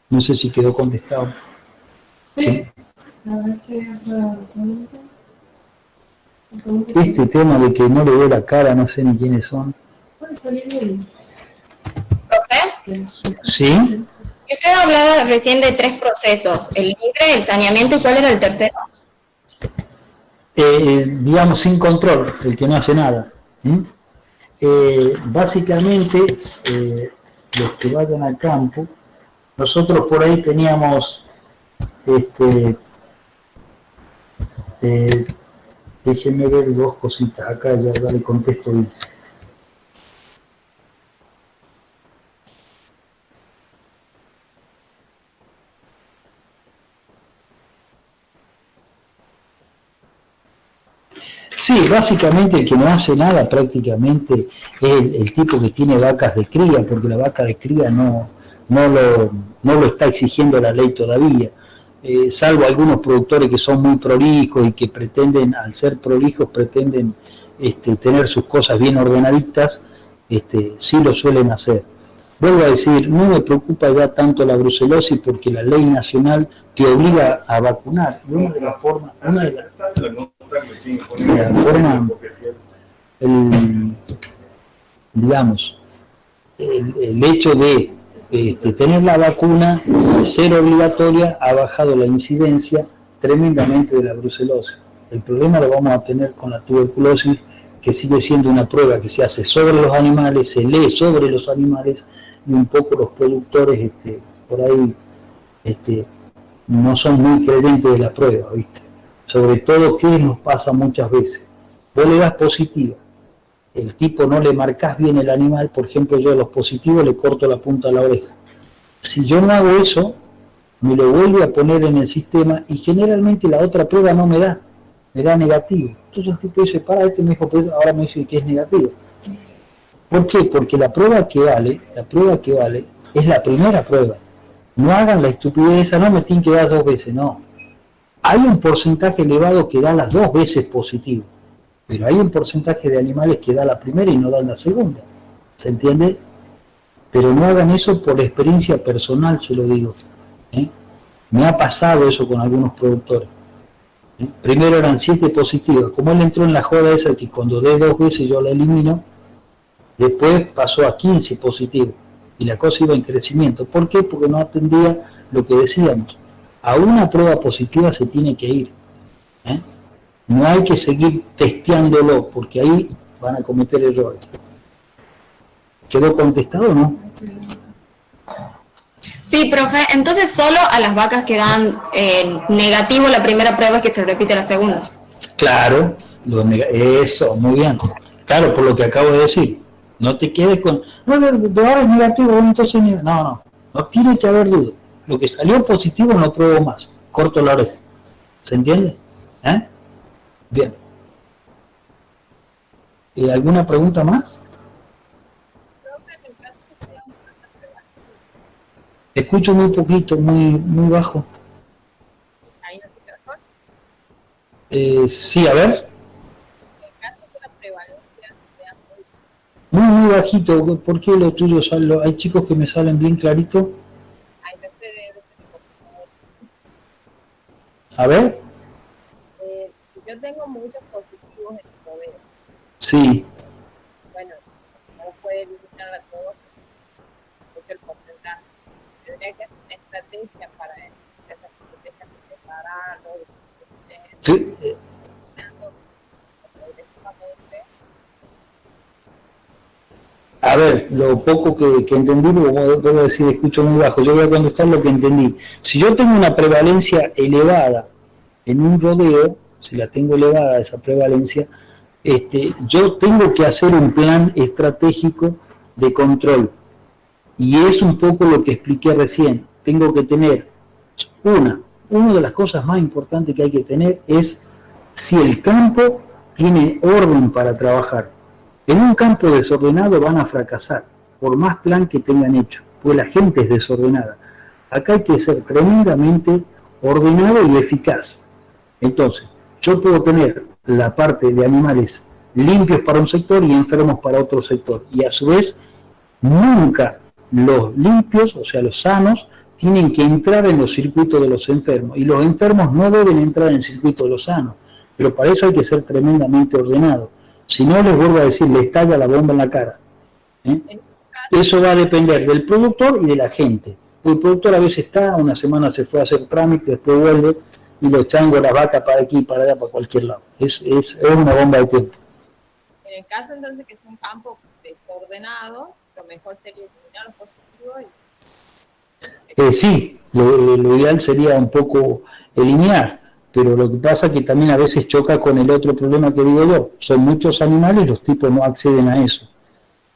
No sé si quedó contestado. Sí. A ver si hay otra pregunta. Este tema de que no le veo la cara, no sé ni quiénes son. Puede salir bien. ¿Profe? ¿Sí? Usted hablaba recién de 3 procesos, el libre, el saneamiento, ¿y cuál era el tercero? Digamos sin control, el que no hace nada. Básicamente, los que vayan al campo, nosotros por ahí teníamos, déjenme ver 2 cositas acá, ya le contesto bien. Sí, básicamente el que no hace nada prácticamente es el tipo que tiene vacas de cría, porque la vaca de cría no lo está exigiendo la ley todavía, salvo algunos productores que son muy prolijos y que pretenden, al ser prolijos, pretenden tener sus cosas bien ordenaditas, sí lo suelen hacer. Vuelvo a decir, no me preocupa ya tanto la brucelosis porque la ley nacional te obliga a vacunar. Y una de las formas, digamos, el hecho de tener la vacuna, al ser obligatoria, ha bajado la incidencia tremendamente de la brucelosis. El problema lo vamos a tener con la tuberculosis, que sigue siendo una prueba que se hace sobre los animales, se lee sobre los animales, y un poco los productores por ahí no son muy creyentes de la prueba, ¿viste? Sobre todo, ¿qué nos pasa muchas veces? Vos le das positiva, el tipo no le marcás bien el animal, por ejemplo, yo a los positivos le corto la punta de la oreja. Si yo no hago eso, me lo vuelve a poner en el sistema y generalmente la otra prueba no me da negativo. Entonces el tipo dice, me dijo, pues ahora me dice que es negativo. ¿Por qué? Porque la prueba que vale es la primera prueba. No hagan la estupidez esa, no me tienen que dar 2 veces, no. Hay un porcentaje elevado que da las 2 veces positivo, pero hay un porcentaje de animales que da la primera y no dan la segunda. ¿Se entiende? Pero no hagan eso por experiencia personal, se lo digo. Me ha pasado eso con algunos productores. Primero eran 7 positivas, como él entró en la joda esa que cuando dé 2 veces yo la elimino, después pasó a 15 positivos y la cosa iba en crecimiento. ¿Por qué? Porque no atendía lo que decíamos. A una prueba positiva se tiene que ir. No hay que seguir testeándolo, porque ahí van a cometer errores. ¿Quedó contestado o no? Sí, profe, entonces solo a las vacas que dan negativo la primera prueba es que se repite la segunda. Claro, eso, muy bien. Claro, por lo que acabo de decir. No te quedes con, no, ahora es negativo, entonces no tiene que haber duda. Lo que salió positivo no pruebo más, corto la oreja. ¿Se entiende? Bien. ¿Alguna pregunta más? Escucho muy poquito, muy bajo. ¿Ahí no se mejor? Sí, a ver. En caso de la prevalencia sea Muy bajito. ¿Por qué lo tuyo sale? Hay chicos que me salen bien clarito. hay veces de A ver. si yo tengo muchos positivos en el rodeo, Sí. bueno, no puede eliminar a todos, porque el porcentaje tendría que hacer una estrategia para esa estrategia de separarlo, Sí. progresivamente. A ver, lo poco que entendí, debo decir, escucho muy bajo. Yo voy a contestar lo que entendí. Si yo tengo una prevalencia elevada en un rodeo, si la tengo elevada esa prevalencia, yo tengo que hacer un plan estratégico de control. Y es un poco lo que expliqué recién. Tengo que tener una de las cosas más importantes que hay que tener es si el campo tiene orden para trabajar. En un campo desordenado van a fracasar, por más plan que tengan hecho, porque la gente es desordenada. Acá hay que ser tremendamente ordenado y eficaz. Entonces, yo puedo tener la parte de animales limpios para un sector y enfermos para otro sector. Y a su vez, nunca los limpios, o sea, los sanos, tienen que entrar en los circuitos de los enfermos. Y los enfermos no deben entrar en el circuito de los sanos. Pero para eso hay que ser tremendamente ordenado. Si no, les vuelvo a decir, le estalla la bomba en la cara. Eso va a depender del productor y de la gente. El productor a veces está, una semana se fue a hacer trámite, después vuelve y los changos, las vacas para aquí, para allá, para cualquier lado. Es una bomba de tiempo. En el caso entonces que es un campo desordenado, lo mejor sería eliminar los positivos. Sí, lo ideal sería un poco eliminar, pero lo que pasa es que también a veces choca con el otro problema que digo yo. Son muchos animales y los tipos no acceden a eso.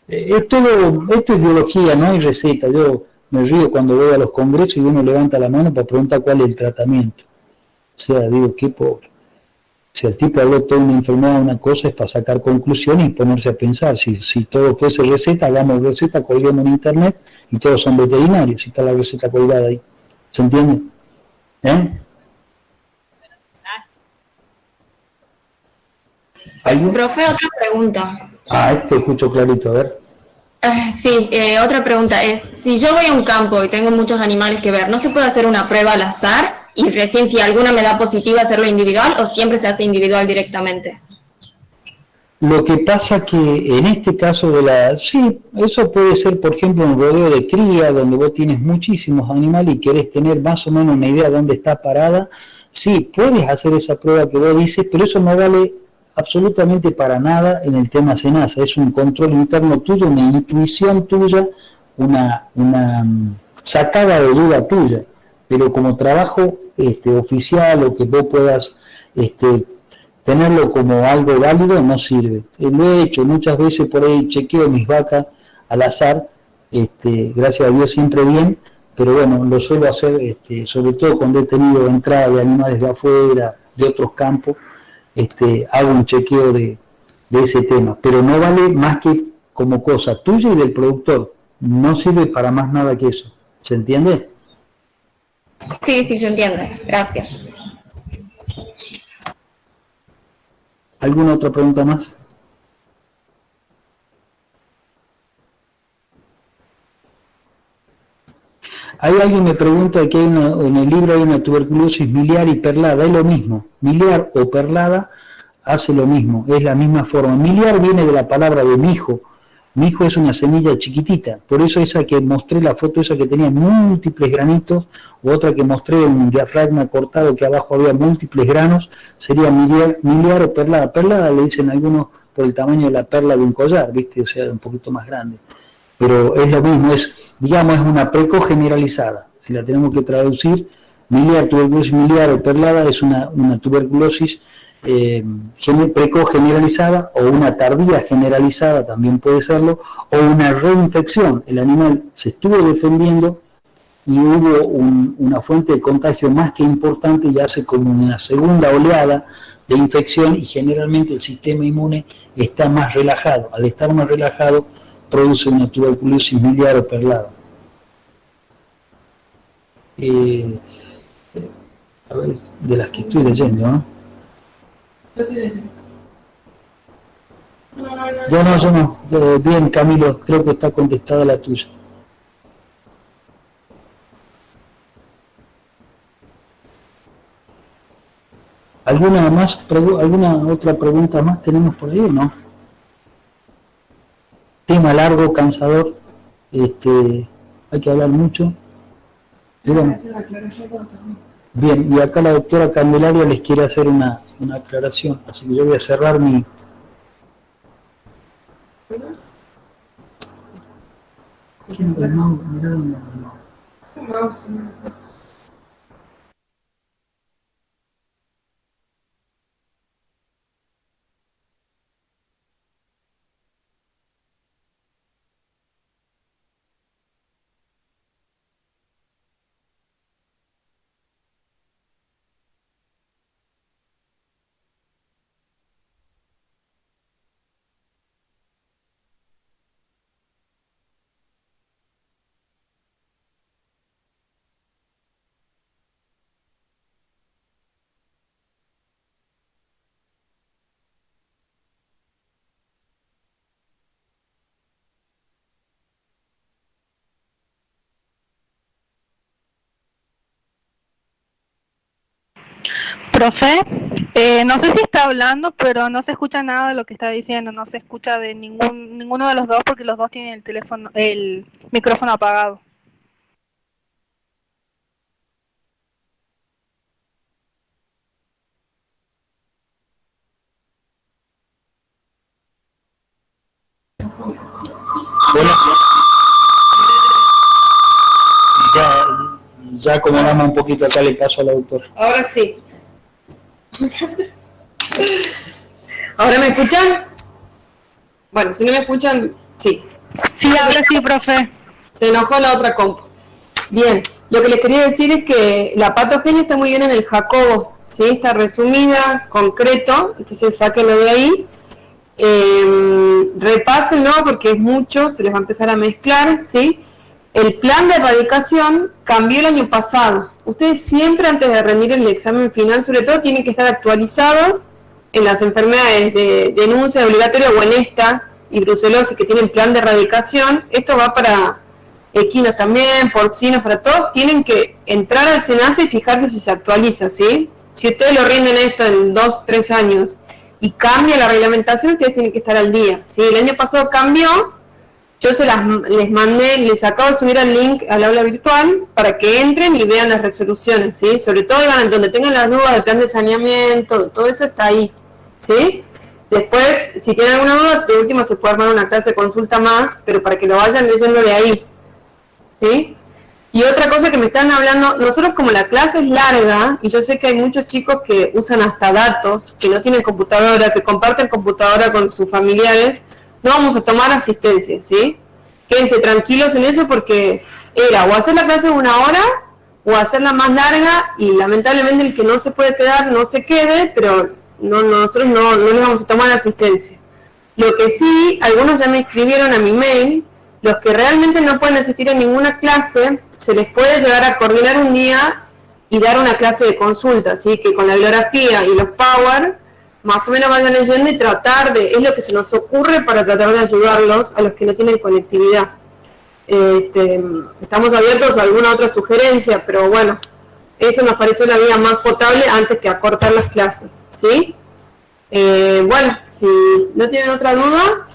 Esto es biología, no hay receta. Yo me río cuando voy a los congresos y uno levanta la mano para preguntar cuál es el tratamiento. O sea, digo, qué pobre. Si el tipo habló toda una enfermedad, una cosa es para sacar conclusiones y ponerse a pensar. Si todo fuese receta, hagamos receta, colguemos en internet y todos son veterinarios, si está la receta colgada ahí. ¿Se entiende? Profe, otra pregunta. Te escucho clarito, a ver. Sí, otra pregunta es, si yo voy a un campo y tengo muchos animales que ver, ¿no se puede hacer una prueba al azar y recién si alguna me da positiva hacerlo individual o siempre se hace individual directamente? Lo que pasa que en este caso sí, eso puede ser, por ejemplo, un rodeo de cría, donde vos tienes muchísimos animales y querés tener más o menos una idea de dónde está parada. Sí, puedes hacer esa prueba que vos dices, pero eso no vale absolutamente para nada en el tema SENASA. Es un control interno tuyo, una intuición tuya, una sacada de duda tuya. Pero como trabajo oficial o que vos puedas tenerlo como algo válido, no sirve. Lo he hecho muchas veces, por ahí chequeo mis vacas al azar, gracias a Dios siempre bien, pero bueno, lo suelo hacer sobre todo cuando he tenido entrada de animales de afuera, de otros campos, hago un chequeo de ese tema, pero no vale más que como cosa tuya y del productor, no sirve para más nada que eso, ¿se entiende? Sí, sí, yo entiendo, gracias. ¿Alguna otra pregunta más? Hay alguien me pregunta que en el libro hay una tuberculosis miliar y perlada, es lo mismo, miliar o perlada hace lo mismo, es la misma forma. Miliar viene de la palabra de mijo es una semilla chiquitita, por eso esa que mostré, la foto esa que tenía múltiples granitos, u otra que mostré un diafragma cortado que abajo había múltiples granos, sería miliar o perlada. Perlada le dicen algunos por el tamaño de la perla de un collar, ¿viste? O sea, un poquito más grande. Pero es lo mismo, es una preco generalizada. Si la tenemos que traducir, tuberculosis miliar o perlada es una tuberculosis preco generalizada o una tardía generalizada, también puede serlo, o una reinfección. El animal se estuvo defendiendo y hubo una fuente de contagio más que importante y hace como una segunda oleada de infección y generalmente el sistema inmune está más relajado. Al estar más relajado produce una tuberculosis miliar o perlada. A ver, de las que estoy leyendo, ¿no? Yo no. Bien, Camilo, creo que está contestada la tuya. ¿Alguna otra pregunta más tenemos por ahí o no? Tema largo, cansador, hay que hablar mucho. Bien, y acá la doctora Candelaria les quiere hacer una aclaración, así que yo voy a cerrar mi... Profe, no sé si está hablando, pero no se escucha nada de lo que está diciendo, no se escucha de ninguno de los dos porque los dos tienen el micrófono apagado. Hola. Ya acomodamos un poquito acá, le paso a la doctora. Ahora sí. ¿Ahora me escuchan? Bueno, si no me escuchan, sí. Sí, ahora sí, profe. Se enojó la otra compu. Bien, lo que les quería decir es que la patogenia está muy bien en el Jacobo, ¿sí? Está resumida, concreto, entonces sáquenlo de ahí. Repásenlo porque es mucho, se les va a empezar a mezclar, ¿sí? El plan de erradicación cambió el año pasado. Ustedes siempre antes de rendir el examen final, sobre todo, tienen que estar actualizados en las enfermedades de denuncia obligatoria o en esta y brucelosis que tienen plan de erradicación. Esto va para equinos también, porcinos, para todos. Tienen que entrar al SENASA y fijarse si se actualiza, ¿sí? Si ustedes lo rinden esto en 2-3 años y cambia la reglamentación, ustedes tienen que estar al día. ¿Sí? El año pasado cambió, yo les mandé, les acabo de subir el link al aula virtual para que entren y vean las resoluciones, ¿sí? Sobre todo donde tengan las dudas del plan de saneamiento, todo eso está ahí, ¿sí? Después, si tienen alguna duda, de último se puede armar una clase de consulta más, pero para que lo vayan leyendo de ahí, ¿sí? Y otra cosa que me están hablando, nosotros como la clase es larga, y yo sé que hay muchos chicos que usan hasta datos, que no tienen computadora, que comparten computadora con sus familiares, no vamos a tomar asistencia, ¿sí? Quédense tranquilos en eso porque era o hacer la clase de 1 hora o hacerla más larga y lamentablemente el que no se puede quedar no se quede, pero nosotros no les vamos a tomar asistencia. Lo que sí, algunos ya me escribieron a mi mail, los que realmente no pueden asistir a ninguna clase, se les puede llegar a coordinar un día y dar una clase de consulta, ¿sí? Que con la bibliografía y los power más o menos vayan leyendo y tratar de, es lo que se nos ocurre para tratar de ayudarlos a los que no tienen conectividad. Estamos abiertos a alguna otra sugerencia, pero bueno, eso nos pareció la vía más potable antes que acortar las clases, ¿sí? Bueno, si no tienen otra duda.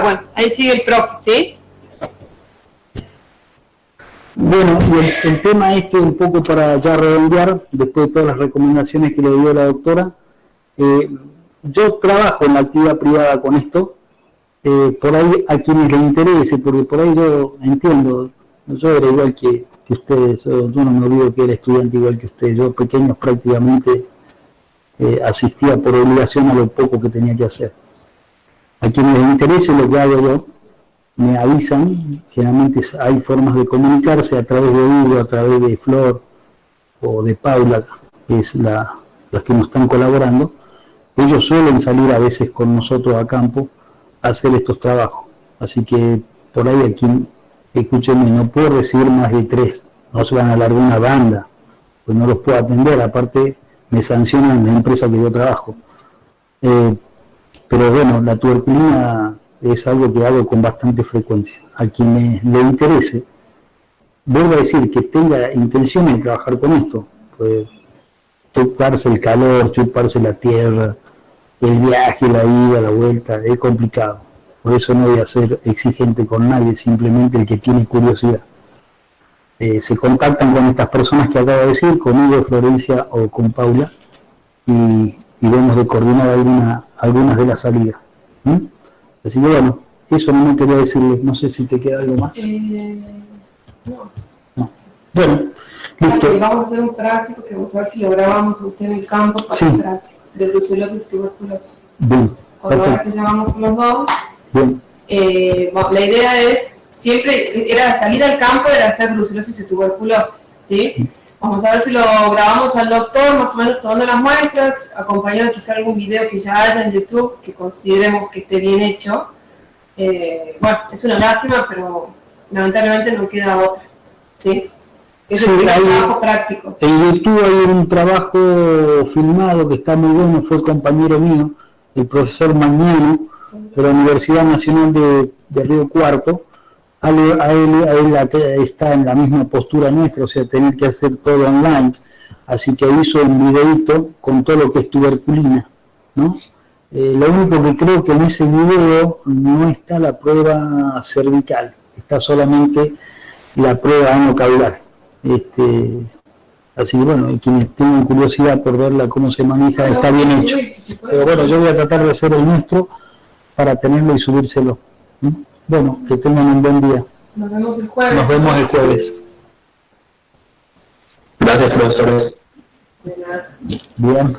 Bueno, ahí sigue el profe, ¿sí? Bueno, y el tema un poco para ya redondear, después de todas las recomendaciones que le dio la doctora, yo trabajo en la actividad privada con esto, por ahí a quienes les interese, porque por ahí yo entiendo, yo era igual que ustedes, yo no me olvido que era estudiante igual que ustedes, yo pequeños prácticamente asistía por obligación a lo poco que tenía que hacer. A quienes les interese lo que hago yo, me avisan, generalmente hay formas de comunicarse a través de Hugo, a través de Flor o de Paula, que es las que nos están colaborando. Ellos suelen salir a veces con nosotros a campo a hacer estos trabajos. Así que por ahí aquí, escúchenme, no puedo recibir más de 3, no se van a alargar una banda, pues no los puedo atender, aparte me sancionan la empresa que yo trabajo. Pero bueno, la tuberculina es algo que hago con bastante frecuencia. A quienes le interese, vuelvo a decir que tenga intención de trabajar con esto, pues chuparse el calor, chuparse la tierra, el viaje, la ida, la vuelta, es complicado. Por eso no voy a ser exigente con nadie, simplemente el que tiene curiosidad. Se contactan con estas personas que acabo de decir, conmigo, Florencia o con Paula, y vemos de coordinar algunas de las salidas. Así que bueno, eso no me quería decirles, no sé si te queda algo más. No. Bueno, listo. Vamos a hacer un práctico que vamos a ver si lo grabamos usted en el campo para el práctico de brucelosis y tuberculosis. Bien, ahora que llamamos con los dos. Bien. La idea es, siempre era salir al campo, era hacer brucelosis y tuberculosis, ¿sí? Vamos a ver si lo grabamos al doctor, más o menos tomando las muestras, acompañado de quizá algún video que ya haya en YouTube, que consideremos que esté bien hecho. Bueno, es una lástima, pero lamentablemente no queda otra, ¿sí? Es un trabajo práctico. En YouTube hay un trabajo filmado que está muy bueno, fue compañero mío, el profesor Magnano, de la Universidad Nacional de Río Cuarto. A él está en la misma postura nuestra, o sea, tener que hacer todo online, así que hizo un videito con todo lo que es tuberculina, ¿no? Lo único que creo que en ese video no está la prueba cervical, está solamente la prueba anocaudal. Así que bueno, y quienes tengan curiosidad por verla cómo se maneja, está bien hecho. Pero bueno, yo voy a tratar de hacer el nuestro para tenerlo y subírselo. Bueno, que tengan un buen día. Nos vemos el jueves. Nos vemos el jueves. Gracias, profesores. De nada. Bien.